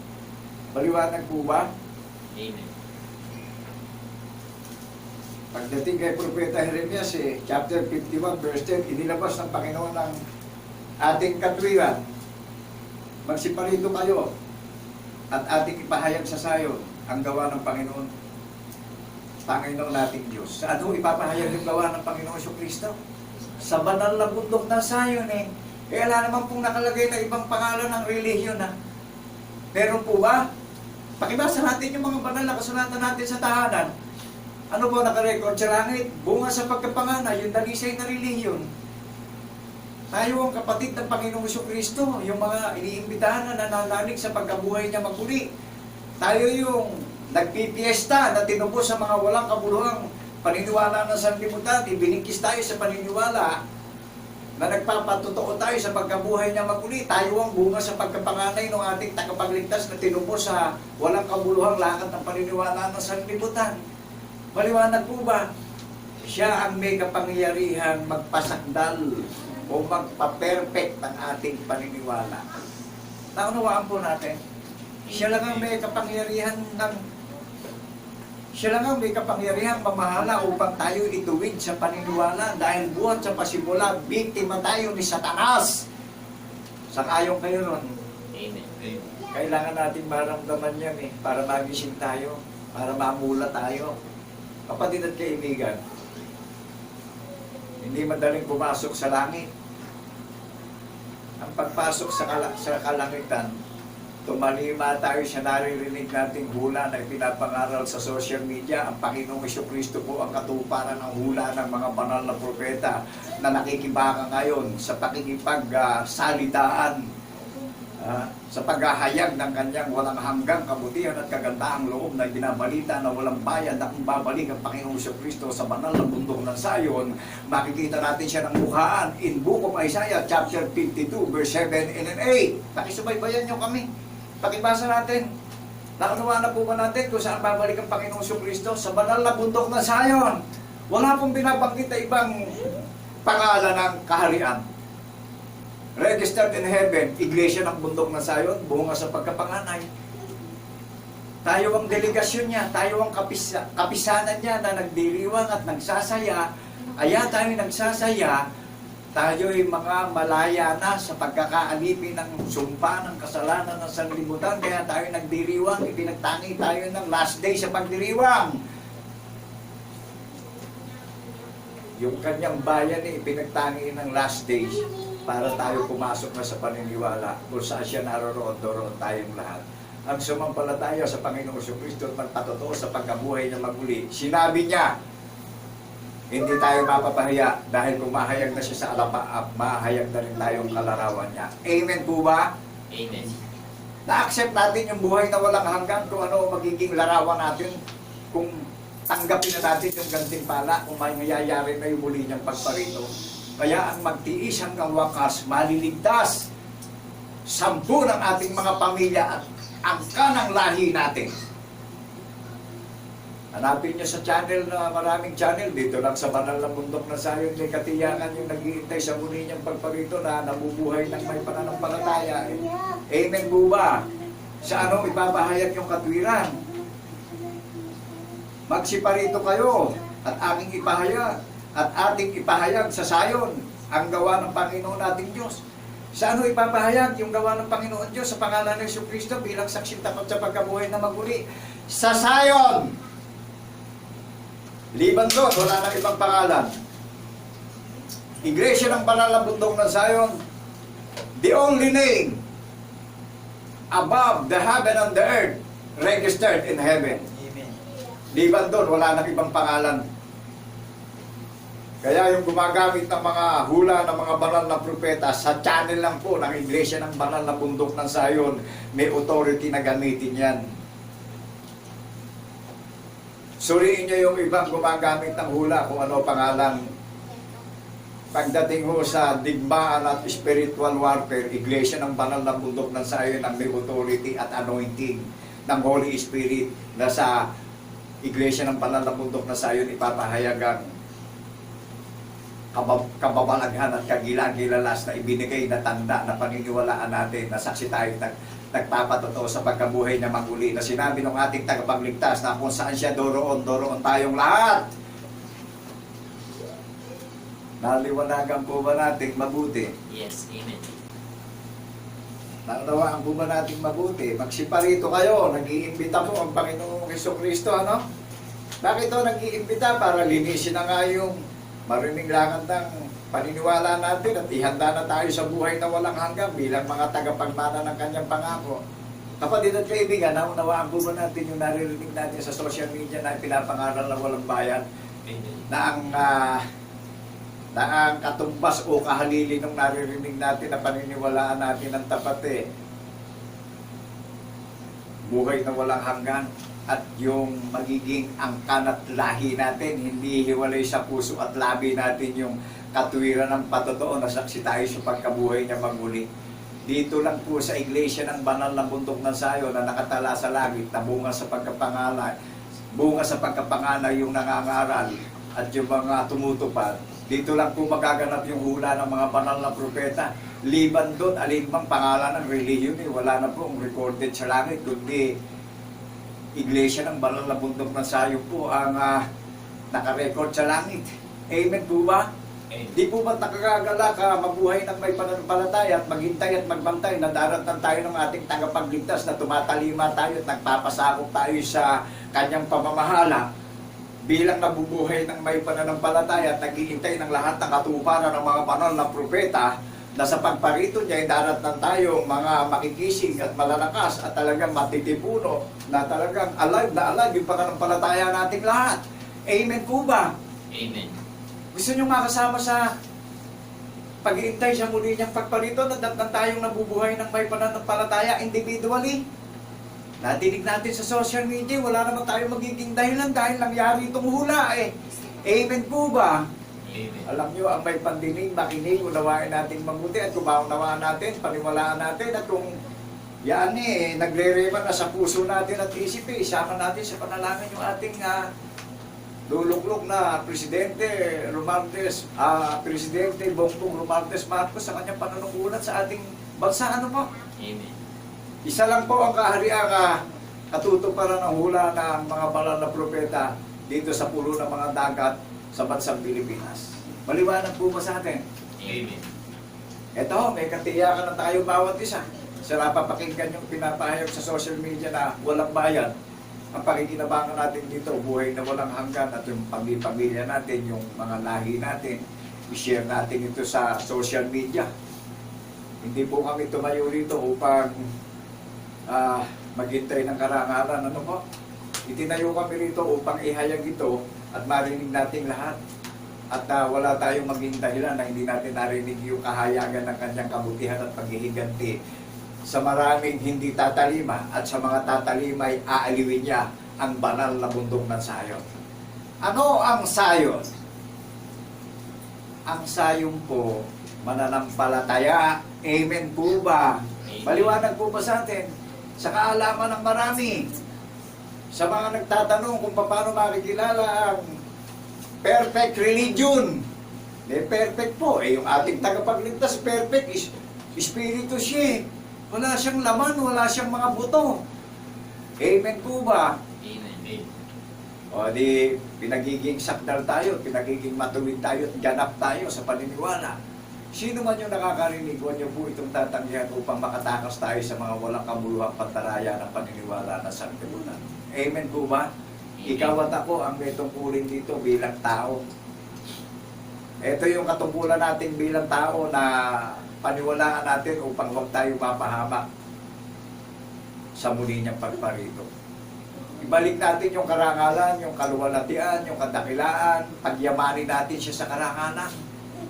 Maliwanag po ba? Amen. Pagdating kay Propeta Jeremias, chapter 51, verse 10, inilabas ng Panginoon ng ating katwiran. Magsiparito kayo at ating ipahayag sa sayon ang gawa ng Panginoon nating Diyos. Sa ano ipapahayag yung gawa ng Panginoon Jesucristo? Sa banal na bundok ng sayon Kaya wala naman pong nakalagay na ibang pangalan ng relihiyon Meron po ba? Pakibasa natin yung mga banal na kasulatan natin sa tahanan. Ano po nakarecord sa langit? Bunga sa pagkapanganay, yung dalisay na relihiyon. Tayo ang kapatid ng Panginoong Jesucristo, yung mga iniimbitahan na nananalig sa pagkabuhay niya maguli. Tayo yung nagpipiesta na tinubos sa mga walang kabuluhang paniniwala ng sanlibutan. Ibinigkis tayo sa paniniwala na nagpapatotoo tayo sa pagkabuhay niya maguli. Tayo ang bunga sa pagkapanganay ng ating tagapagligtas na tinubos sa walang kabuluhang lakad ng paniniwala ng sanlibutan. Maliwanag po ba? Siya ang may kapangyarihan magpasakdal o magpa-perfect ng ating paniniwala. Naunawaan po natin, siya lang ang may kapangyarihan mamahala upang tayo ituwid sa paniniwala dahil buhat sa pasimula, biktima tayo ni Satanas. Sang-ayon kayo nun. Amen. Kailangan natin maramdaman yan para magising tayo, para mamula tayo. Kapatid at kaibigan, hindi madaling pumasok sa langit. Ang pagpasok sa kalangitan, tumalima tayo sa naririnig nating hula na ipinapangaral sa social media. Ang Panginoong Jesucristo po ang katuparan ng hula ng mga banal na propeta na nakikibaka ngayon sa pakikipagsalitaan, sa paghahayag ng kanyang walang hanggang kabutihan at kagandahang loob na binabalita na walang bayad na kung babalik ang Panginoong Jesucristo sa banal na bundok ng Sayon. Makikita natin siya ng mukhaan in Book of Isaiah chapter 52 verse 7 and 8. Pakisubaybayan nyo kami. Pakibasa natin. Nakunawa na po ba natin kung saan babalik ang Panginoong Jesucristo? Sa banal na bundok ng Sayon. Wala pong binabanggit na ibang pangalan ng kaharian. Registered in heaven, iglesia ng bundok ng Sayon, bunga sa pagkapanganay. Tayo ang delegasyon niya, tayo ang kapisanan niya na nagdiriwang at nagsasaya. Kaya tayo nagsasaya, tayo'y mga malaya na sa pagkakaalipin ng sumpa ng kasalanan ng sanlibutan. Kaya tayo nagdiriwang, ipinagtangi tayo ng last day sa pagdiriwang. Yung kanyang bayan ipinagtangi ng last days para tayo pumasok na sa paniniwala kung saan siya naroroon, doroon tayong lahat. Ang sumampalataya sa Panginoong Jesucristo at magpatotoo sa pagkabuhay niya maguli, sinabi niya, hindi tayo mapapahiya dahil kung mahayag na siya sa alapaap, mahayag na rin tayong kalarawan niya. Amen po ba? Amen. Na-accept natin yung buhay na walang hanggan kung ano magiging larawan natin, kung tanggapin na natin yung gantimpala, kung may mayayari na yung muli niyang pagparito. Kaya ang magtiis hanggang wakas, maliligtas 10 ng ating mga pamilya at angka ng lahi natin. Hanapin niyo sa channel na maraming channel, dito lang sa banal na bundok na Sayon, may katiyakan yung naghihintay sa muli niyang pagparito na nabubuhay ng may pananampalataya. Amen po ba? Sa ano ipapahayag yung katwiran? Magsiparito kayo at aking ipahayag at ating ipahayag sa Sayon ang gawa ng Panginoon nating Diyos. Sa ano ipapahayag yung gawa ng Panginoon Diyos sa pangalan ng Jesucristo bilang saksing tapat sa pagkabuhay na maguli? Sa Sayon! Liban doon, wala nang ibang pangalan. Iglesia ng banal na bundok ng Sayon, the only name above the heaven and the earth registered in heaven. Amen. Liban doon, wala nang ibang pangalan. Kaya yung gumagamit ng mga hula ng mga banal na propeta, sa channel lang po ng Iglesia ng Banal na Bundok ng Sayon, may authority na gamitin yan. Suriin nyo yung ibang gumagamit ng hula kung ano pangalan. Pagdating ho sa digmaan at spiritual warfare, Iglesia ng Banal na Bundok ng Sayon ang may authority at anointing ng Holy Spirit na sa Iglesia ng Banal na Bundok ng Sayon ipapahayagang kababalaghan at kagilagilalas na ibinigay na tanda na paniniwalaan natin na saksi tayo nagpapatotoo sa pagkabuhay na maguli na sinabi ng ating tagapagligtas na kung saan siya doroon tayong lahat. Naliwanagan po ba natin mabuti? Yes, amen. Naunawaan po ba natin mabuti? Magsiparito kayo, nag-iimbita po ang Panginoong Jesucristo, ano? Bakit ito nag-iimbita? Para linisin na nga yung marinig langan ng paniniwala natin at ihanda na tayo sa buhay na walang hanggan bilang mga tagapagmana ng kanyang pangako. Kapatid at kaibigan, naunawaan po ba natin yung naririnig natin sa social media na pinapangaral na walang bayan? Amen. Na ang katumbas o kahalili ng naririnig natin na paniniwalaan natin ang tapat buhay na walang hanggan at yung magiging angkan at lahi natin, hindi hiwalay sa puso at labi natin yung katuwiran ng patotoo na saksi tayo sa pagkabuhay niya maguli. Dito lang po sa Iglesia ng Banal na Bundok ng Sayon na nakatala sa langit na bunga sa pagkapangalay yung nangangaral at yung mga tumutupad. Dito lang po magaganap yung hula ng mga banal na propeta. Liban doon, alinmang pangalan ng relihiyon, wala na po ang recorded sa langit, kundi Iglesia ng Banal na Bundok ng Sayon po ang nakarecord sa langit. Amen po ba? Di po ba nakakagala ka mabuhay ng may pananampalataya at maghintay at magbantay na daratan tayo ng ating tagapagligtas na tumatalima tayo at nagpapasakop tayo sa kanyang pamamahala bilang nabubuhay ng may pananampalataya at naghihintay ng lahat ng katuparan ng mga banal na propeta na sa pagparito niya ay daratan tayo mga makikisig at malalakas at talagang matitipuno na talagang alive yung pananampalataya nating lahat. Amen po ba? Amen. Gusto nyo makasama sa pag-iintay sa muli niyang pagparito na tayong nabubuhay ng may pananampalataya individually? Natinig natin sa social media, wala naman tayong magiging dahilan dahil nangyari itong hula Amen po ba? Amen. Alam nyo, ang may pandinig, makinig, unawain natin mabuti at kung maunawaan natin, paniwalaan natin at kung yan nagre-rema na sa puso natin at isip isama natin sa panalangin yung ating luluklok na Presidente Romualdez, Presidente Bongbong Romualdez Marcos sa kanyang panunungkulan sa ating bansa. Ano po? Amen. Isa lang po ang kahariang katutuparan ng hula ng mga banal na propeta dito sa pulo ng mga dagat sa bansang Pilipinas. Maliwanag po ba sa atin? Amen. Ito, may katiyakan na tayo bawat isa. Sarap papakinggan yung pinapahayag sa social media na walang bayan. Ang pakikinabangan natin dito, buhay na walang hanggan at yung pamilya natin, yung mga lahi natin, i-share natin ito sa social media. Hindi po kami tumayo rito upang maghintay ng karangalan. Ano po? Itinayo kami rito upang ihayag ito at marinig natin lahat. At wala tayong maging dahilan na hindi natin narinig yung kahayagan ng kanyang kabutihan at paghihiganti sa maraming hindi tatalima at sa mga tatalima ay aaliwin niya ang banal na bundok ng Sayon. Ano ang Sayon? Ang Sayon po, mananampalataya. Amen po ba? Maliwanag po ba sa atin? Sa kaalaman ng marami. Sa mga nagtatanong kung paano makikilala ang perfect religion. Perfect po. Yung ating tagapagligtas, perfect. Espiritu siya. Wala siyang laman, wala siyang mga buto. Amen po ba? Amen. O di, pinagiging sakdal tayo, pinagiging matuwid tayo, at ganap tayo sa paniniwala. Sino man yung nakakarinig, huwag niyo po itong tatanggihan upang makatakas tayo sa mga walang kabuluhang pantaraya ng paniniwala na sanlibutan. Amen po ba? Ikaw at ako ang may tungkulin dito bilang tao. Ito yung katungkulan natin bilang tao na paniwalaan natin upang huwag tayo mapahamak sa muli niyang pagparito. Ibalik natin yung karangalan, yung kaluwalhatian, yung kadakilaan, pagyamanin natin siya sa karangalan.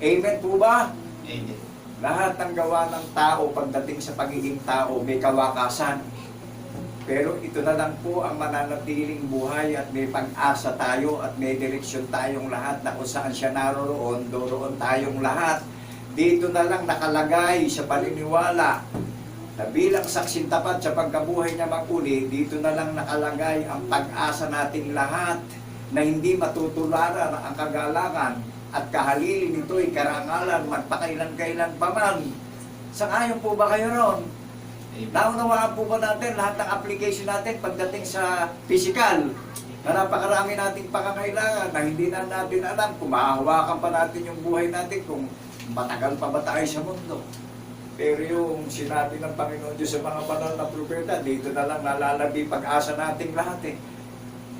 Amen po ba? Amen. Lahat ng gawa ng tao pagdating sa pagiging tao may kawakasan. Pero ito na lang po ang mananatiling buhay at may pag-asa tayo at may direksyon tayong lahat na kung saan siya naroroon, doroon tayong lahat. Dito na lang nakalagay sa paniniwala na bilang saksing tapat sa pagkabuhay niya maguli, dito na lang nakalagay ang pag-asa nating lahat na hindi matutularan ang kagalakan at kahalili nito'y karangalan magpakailan-kailan pa man. Sangayon po ba kayo ron? Naunawaan po ba natin lahat ng application natin pagdating sa physical? Na napakarami nating pangangailangan na hindi na natin alam kung mahahawakan pa natin yung buhay natin kung matagal pa ba tayo sa mundo. Pero yung sinabi ng Panginoon Diyos sa mga banal na propeta, dito na lang nalalabi pag-asa nating lahat eh.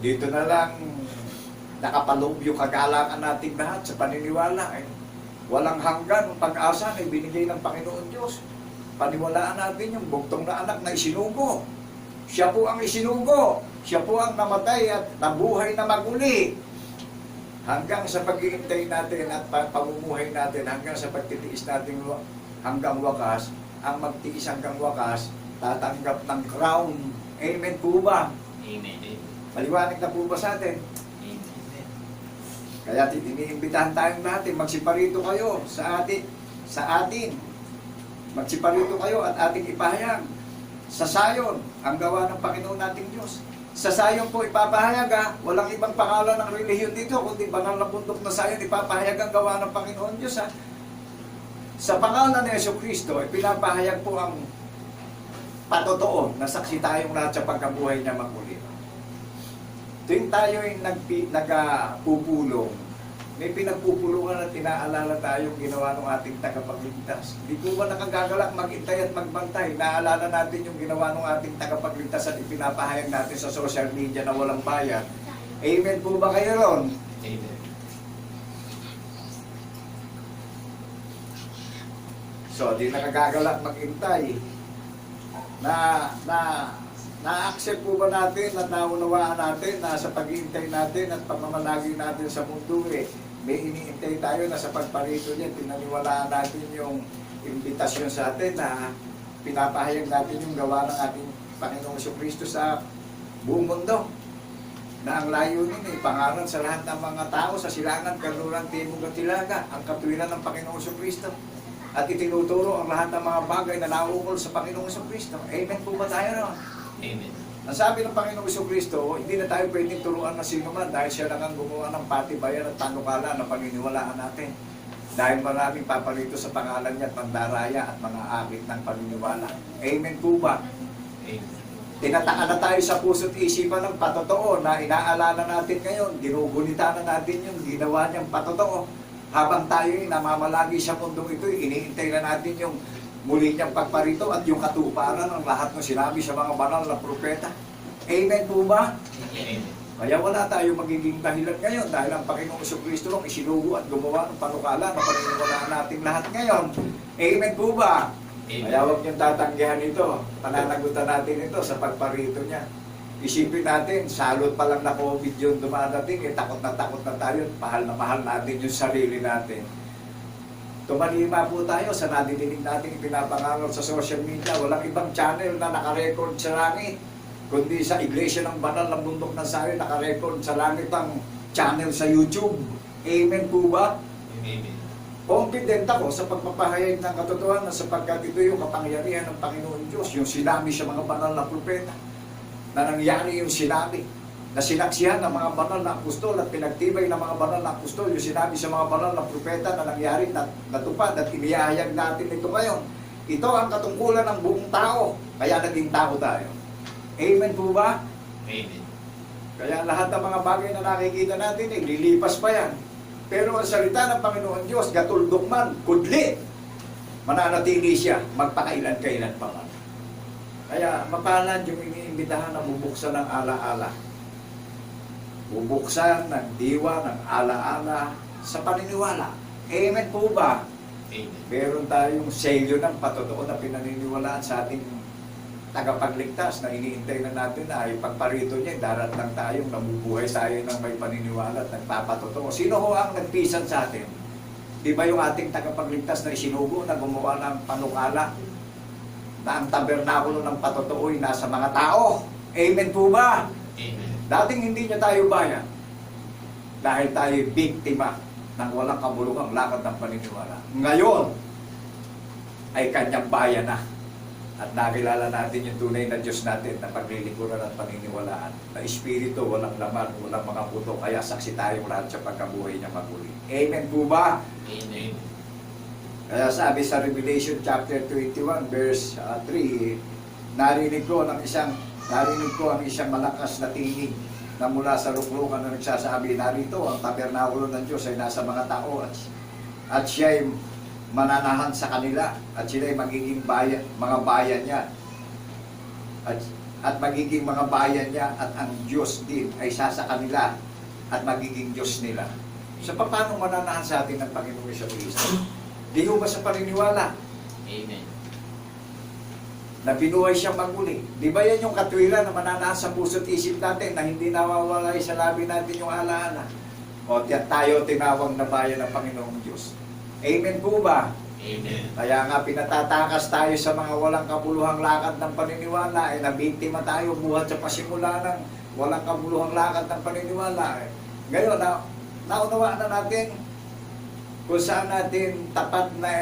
Dito na lang nakapaloob yung kagalakan nating lahat sa paniniwala eh. Walang hanggan ang pag-asa na ibinigay ng Panginoon Diyos. Paniwalaan natin yung bugtong na anak na isinugo. Siya po ang isinugo. Siya po ang namatay at nabuhay na maguli. Hanggang sa pag-iintay natin at pamumuhay natin, hanggang sa pagtitiis natin hanggang wakas, ang magtiis hanggang wakas, tatanggap ng crown. Amen po ba? Amen. Maliwanag na po ba sa atin? Amen. Kaya iniimbitahan tayong natin, magsiparito kayo sa atin. Magsiparito kayo at ating ipahayag sa sayon ang gawa ng Panginoon nating Diyos. Sa sayon po ipapahayag walang ibang pangalan ng relihiyon dito, kundi banal na bundok na sayon ipapahayag ang gawa ng Panginoon Diyos Sa pangalan ni Jesucristo, pinapahayag po ang patotoo na saksi tayong lahat sa pagkabuhay niya maguli. Tuwing tayo ay nagpupulong, may pinagpupulungan at inaalala tayong ginawa ng ating tagapagligtas. Hindi po ba nakagagalak magintay at magbantay? Naalala natin yung ginawa ng ating tagapagligtas at ipinapahayag natin sa social media na walang bayad. Amen po ba kayo ron? Amen. So, di nakagagalak maghintay. Na-accept po ba natin at naunawaan natin na sa paghihintay natin at pamamalagi natin sa mundo may iniintay tayo na sa pagparito niya, pinaniwalaan natin yung imbitasyon sa atin na pinapahayag natin yung gawa ng ating Panginoong Jesucristo sa buong mundo. Na ang layunin pangalan sa lahat ng mga tao sa silangan, kanluran, timog at hilaga, ang katwiran ng Panginoong Jesucristo. At itinuturo ang lahat ng mga bagay na nauukol sa Panginoong Jesucristo. Amen po ba tayo ron? Amen. Ang sabi ng Panginoong Jesucristo, hindi na tayo pwedeng turuan na sino man dahil siya lang ang gumawa ng patibayan at panukala na paniniwalaan natin. Dahil maraming paparito sa pangalan niya at mandaraya at mga akit ng paniniwala. Amen po ba? Amen. Tinataka na tayo sa puso't isipan ng patotoo na inaalala natin ngayon. Ginugunita na natin yung ginawa niyang patotoo. Habang tayo'y namamalagi sa mundong ito, iniintay na natin yung muli niyang pagparito at yung katuparan ng lahat ng sinabi sa mga banal na propeta. Amen po ba? Amen. Kaya wala tayo magiging dahilan ngayon dahil ang Panginoong Jesucristo ang isinugo at gumawa ng panukala na paniniwalaan natin lahat ngayon. Amen po ba? Amen. Kaya huwag niyong tatanggihan ito. Pananagutan natin ito sa pagparito niya. Isipin natin, salot pa lang na COVID yun dumadating, takot na tayo, mahal na mahal natin yung sarili natin. Tumalima po tayo sa nadidinig natin ipinapangaral sa social media. Walang ibang channel na nakarecord sa langit, kundi sa Iglesia ng Banal ng Bundok ng Sayon, nakarecord sa langit ang channel sa YouTube. Amen po ba? Amen. Confident ako sa pagpapahayag ng katotohanan sapagkat ito yung kapangyarihan ng Panginoon Diyos, yung sinabi sa mga banal na propeta. Na nangyari yung sinabi, na sinaksihan ng mga banal na apostol at pinagtibay ng mga banal na apostol, yung sinabi sa mga banal na propeta na nangyari, natupad at inihayag natin ito ngayon. Ito ang katungkulan ng buong tao, kaya naging tao tayo. Amen po ba? Amen. Kaya lahat ng mga bagay na nakikita natin, lilipas pa yan. Pero ang salita ng Panginoon Diyos, gatuldok man, kudli, mananatili siya, magpakailan-kailan pa man. Kaya mapalad yung iniimbitahan na bubuksan ng alaala. Bubuksan ng diwa, ng alaala sa paniniwala. Amen po ba? Amen. Meron tayong selyo ng patotoo na pinaniniwalaan sa ating tagapagligtas na iniintay na natin na ipagparito niya, darat lang tayong nabubuhay tayo ng may paniniwala at nagpapatotoo. Sino ho ang nagpisan sa atin? Di ba yung ating tagapagligtas na isinugo na gumawa ng panukala na ang tabernakulo ng patotoo'y nasa mga tao? Amen po ba? Amen. Dating hindi niya tayo bayan dahil tayo biktima ng walang kabuluhang lakad ng paniniwala. Ngayon ay kanyang bayan na. At nakilala natin yung tunay na Diyos natin na paglilingkuran at paniniwalaan. Na Espiritu, walang laman, walang mga buto. Kaya saksi tayong lahat sa pagkabuhay niya maguli. Amen po ba? Amen. Kaya sabi sa Revelation chapter 21 verse 3, narinig ko ang isang malakas na tinig na mula sa luklukan na nagsasabi, narito ang tabernakulo ng Diyos ay nasa mga tao at siya ay mananahan sa kanila at sila ay magiging bayan, mga bayan niya at magiging mga bayan niya at ang Diyos din ay sa kanila at magiging Diyos nila. So paano mananahan sa atin ng Panginoong Jesucristo? Di ba sa paniniwala Amen. na binuhay siyang maguli? Di ba yan yung katwiran na mananahan sa puso't isip natin na hindi nawawala sa labi natin yung alaala? O tayo tinawag na bayan ng Panginoong Diyos. Amen po ba? Amen. Kaya nga pinatatakas tayo sa mga walang kabuluhang lakad ng paniniwala, nabiktima tayo buhat sa pasimula ng walang kabuluhang lakad ng paniniwala. Ngayon, naunawaan na natin kung saan natin tapat na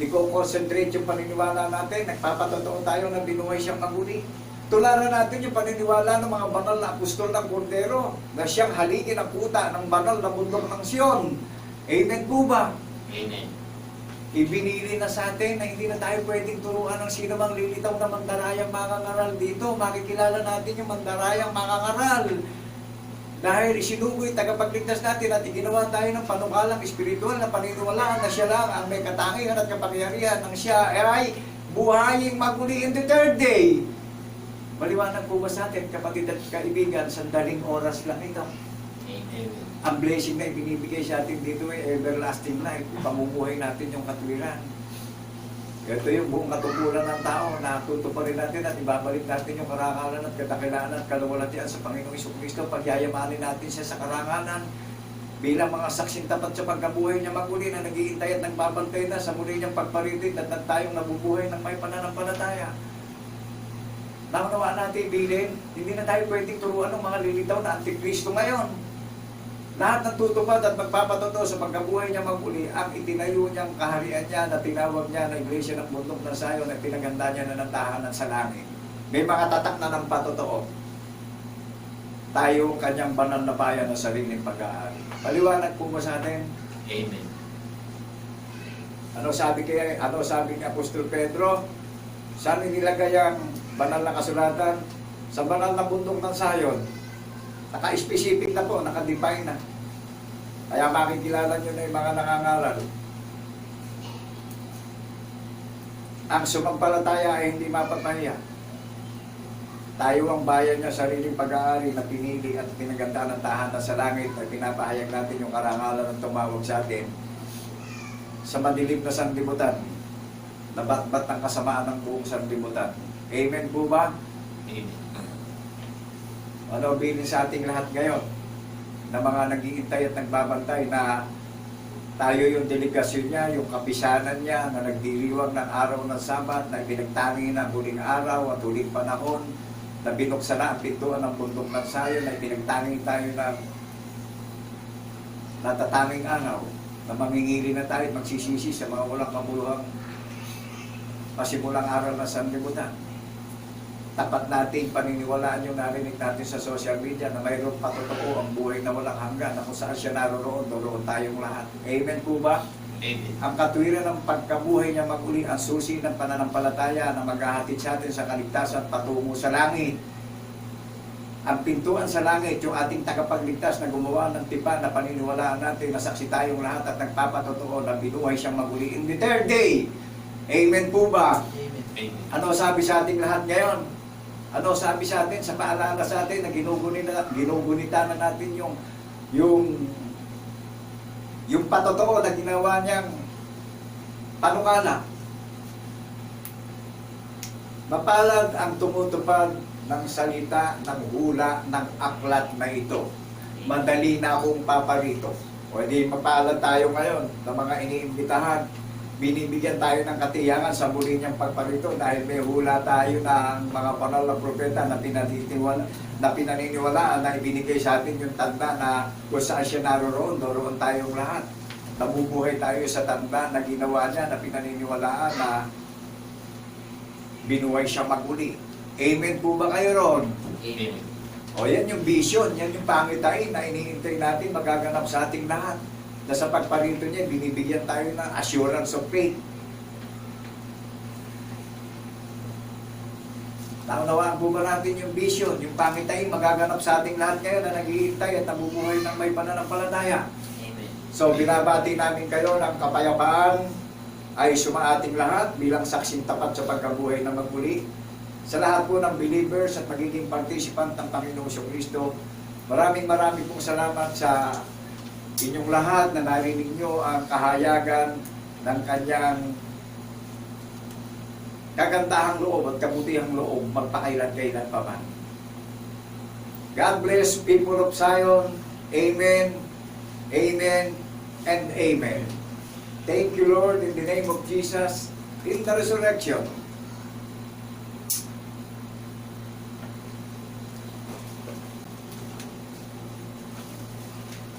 i-concentrate yung paniniwala natin. Nagpapatotoo tayo na binuhay siyang maguli. Tularan natin yung paniniwala ng mga banal na apostol ng Kordero na siyang haligi ng kuta ng banal na bundok ng Sion. Amen po ba? Amen. Ibinili na sa atin na hindi na tayo pwedeng turuan ng sino mang lilitaw na mandarayang mangangaral dito. Makikilala natin yung mandarayang mangangaral. Dahil isinugoy, tagapagligtas natin at iginawa tayo ng panukalang espiritual na paniniwalaan na siya lang ang may katangian at kapangyarihan ng siya ay buhaying maguli in the third day. Maliwanag po ba sa atin, kapatid at kaibigan, sandaling oras lang ito. Amen. Ang blessing na ibinibigay sa atin dito ay everlasting life. Pamumuhay natin yung katwiran. Ito yung buong katupulan ng tao na tutuparin natin at ibabalik natin yung karangalan at kadakilaan at kaluwalhatian sa Panginoong Jesucristo. Pagyayamanin natin siya sa karangalan bilang mga saksing tapat sa pagkabuhay niya maguli na nag-iintay at nagbabantay na sa muli niyang pagparitin at tayong nabubuhay ng may pananampalataya. Naunawaan natin, bilin, hindi na tayo pwedeng turuan ng mga lilitaw na Antikristo ngayon. Lahat ng tutupad at magpapatotoo sa pagkabuhay niya maguli ang itinayo niyang kaharian niya na tinawag niya na Iglesia ng Bundok ng Sion at pinaganda niya na ng tahanan sa langit. May mga tatak na ng patotoo. Tayo kanyang banal na bayan na sariling pag-aari. Paliwanag po mo sa atin? Amen. Ano sabi ni Apostol Pedro? Saan inilagay ang banal na kasulatan? Sa banal na bundok ng Sion. Naka-specific na po, naka-define na. Kaya makikilala nyo na yung mga nangangaral. Ang sumampalataya ay hindi mapapahiya. Tayo ang bayan niya, sariling pag-aari na pinili at pinaganda ng tahanan sa langit na pinapahayag natin yung karangalan ng tumawag sa atin sa madilim na sanlibutan, na bat-bat ng kasamaan ng buong sanlibutan. Amen po ba? Amen. Ano bilin sa ating lahat ngayon na mga nag-iintay at nagbabantay na tayo yung delegasyon niya, yung kapisanan niya na nagdiriwang ng araw ng Sabat na pinagtangi ng huling araw at huling panahon na binuksan na ang pintuan ng bundok ng Sion na pinagtangi tayo ng natatanging araw na mamingili na tayo at magsisisi sa mga walang kabuluhang pasimulang araw na sanlibutan. Tapat natin paniniwalaan yung narinig natin sa social media na mayroon patotoo ang buhay na walang hanggan na kung saan siya naroon, doon tayong lahat. Amen po ba? Amen. Ang katwiran ng pagkabuhay niya maguli ang susi ng pananampalataya na maghahatid sa atin sa kaligtasan patungo sa langit. Ang pintuan sa langit, yung ating tagapagligtas na gumawa ng tipan na paniniwalaan natin na saksi tayong lahat at nagpapatotoo na binuhay siyang maguli in the third day. Amen po ba? Amen. Ano sabi sa ating lahat ngayon? Ano sabi sa atin, sa paalala sa atin na ginugunita na natin yung patotoo na ginawa niyang panukala. Mapalad ang tumutupad ng salita, ng hula, ng aklat na ito. Madali na akong paparito. O di mapalad tayo ngayon ng mga iniimbitahan. Binibigyan tayo ng katiyangan sa muli niyang pagparito dahil may hula tayo ng mga panal ng propeta na pinaniniwalaan na ibinigay sa atin yung tanda na kung saan siya naroon, doon tayong lahat. Nabubuhay tayo sa tanda na ginawa niya na pinaniniwalaan na binuhay siya maguli. Amen po ba kayo ron? Amen. O yan yung vision, yan yung pangitain na iniintay natin magaganap sa ating lahat. Na sa pagparito niya, binibigyan tayo ng assurance of faith. Naunawaan po ba natin yung vision, yung pangitain magaganap sa ating lahat ngayon na naghihintay at nabubuhay ng may pananampalataya. Amen. So binabati namin kayo ng kapayapaan ay sumaating lahat bilang saksing tapat sa pagkabuhay na magmuli. Sa lahat po ng believers at magiging participant ng Panginoong Kristo, maraming pong salamat sa inyong lahat na narinig nyo ang kahayagan ng kanyang kagandahang loob at kabutihang loob magpakailan-kailan pa man. God bless people of Zion. Amen, amen, and amen. Thank you, Lord, in the name of Jesus, in the resurrection.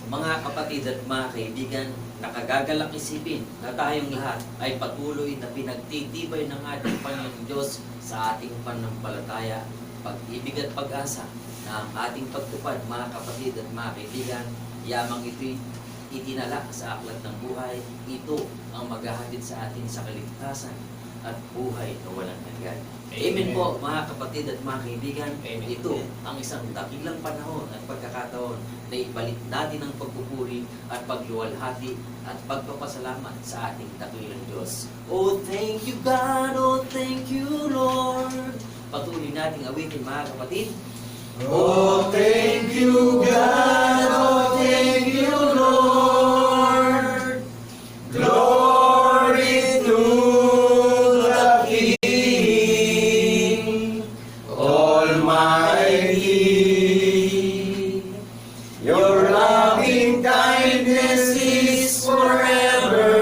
Mga kapatid at mga kaibigan, nakagagalak isipin na tayong lahat ay patuloy na pinagtitibay ng ating Panginoong Diyos sa ating pananampalataya, pag-ibig at pag-asa na ang ating pagtupad, mga kapatid at mga kaibigan, yamang ito'y itinala sa aklat ng buhay. Ito ang maghahatid sa atin sa kaligtasan at buhay na walang hanggan. Amen po mga kapatid at mga kaibigan. Ito ang isang dakilang panahon at pagkakataon na ibalik natin ang pagpupuri at pagluwalhati at pagpapasalamat sa ating dakilang Diyos. Oh, thank you God, oh, thank you Lord. Patuloy nating awitin mga kapatid. Oh, thank you, God. Oh, thank you, Lord. Glory to the King Almighty. Your loving kindness is forever.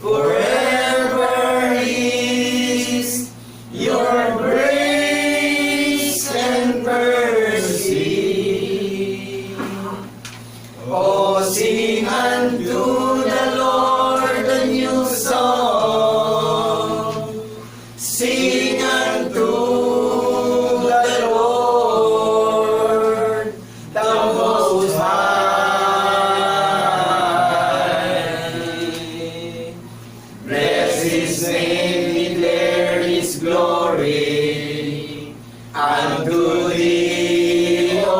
Forever is your grace and mercy. Oh, sing unto the Lord a new song. Sing unto the Lord, the Most High. Bless His name, declare His glory. Unto Thee, O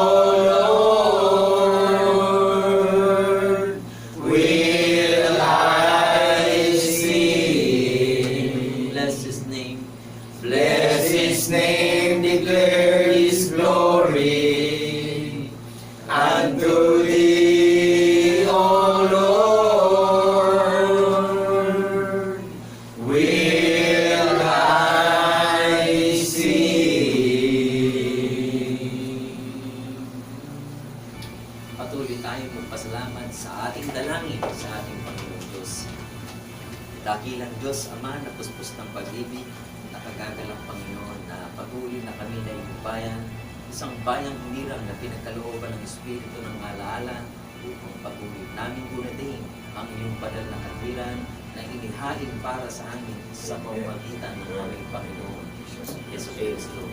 Lord, will I sing. Bless His name. Bless His name, declare His glory. Unto Thee, O Lord, will I sing. Patuloy tayong magpasalamat sa ating dalangin sa ating Panginoong Diyos. Dakilang Diyos, Ama, na puspos ng pag-ibig, nakagagalang Panginoon, na patuloy na kami na iyong bayan, isang bayang hinirang na pinagkalooban ng Espiritu ng alaala upang patuloy namin gunatin ang iyong banal na katwiran na inihalin para sa amin sa pamamagitan ng aming Panginoon, Yesu Cristo.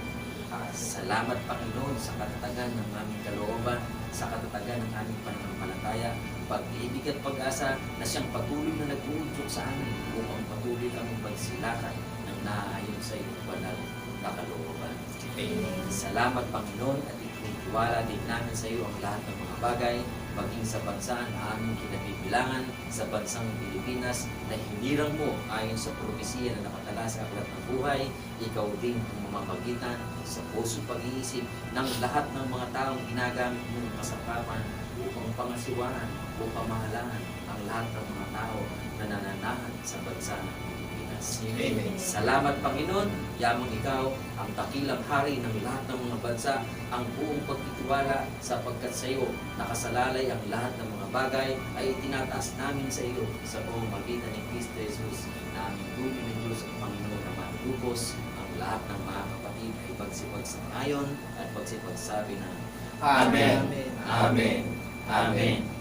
Salamat, Panginoon, sa katatagan ng aming kalooban, sa katatagan ng aming pananampalataya, pag-ibig at pag-asa na siyang patuloy na nag-uudyok sa amin upang patuloy kaming pagsilakan ng naaayon sa iyong banal na kalooban. Salamat, Panginoon, at itiniwala din namin sa iyo ang lahat ng mga bagay, maging sa bansa na aming kinabibilangan, sa bansang Pilipinas, na hinirang mo ayon sa propesiya na nakatala sa aklat ng buhay. Ikaw din ang mamamagitan sa puso pag-iisip ng lahat ng mga taong ginagamit mong kasapapan upang pangasiwaan o pamahalaan ang lahat ng mga tao na nananahan sa bansa ng Pilipinas. Pilipinas. Amen. Salamat Panginoon, yamang ikaw ang dakilang hari ng lahat ng mga bansa, ang buong pagtitiwala sapagkat sa iyo nakasalalay ang lahat ng mga bagay ay itinataas namin sa iyo sa pamamagitan ni Kristo Jesus na aming dulo ng Diyos at Panginoon na matutupos ang lahat ng mga kapatid ay pagsipagsangayon at pagsipagsabi na Amen. Amen. Amen.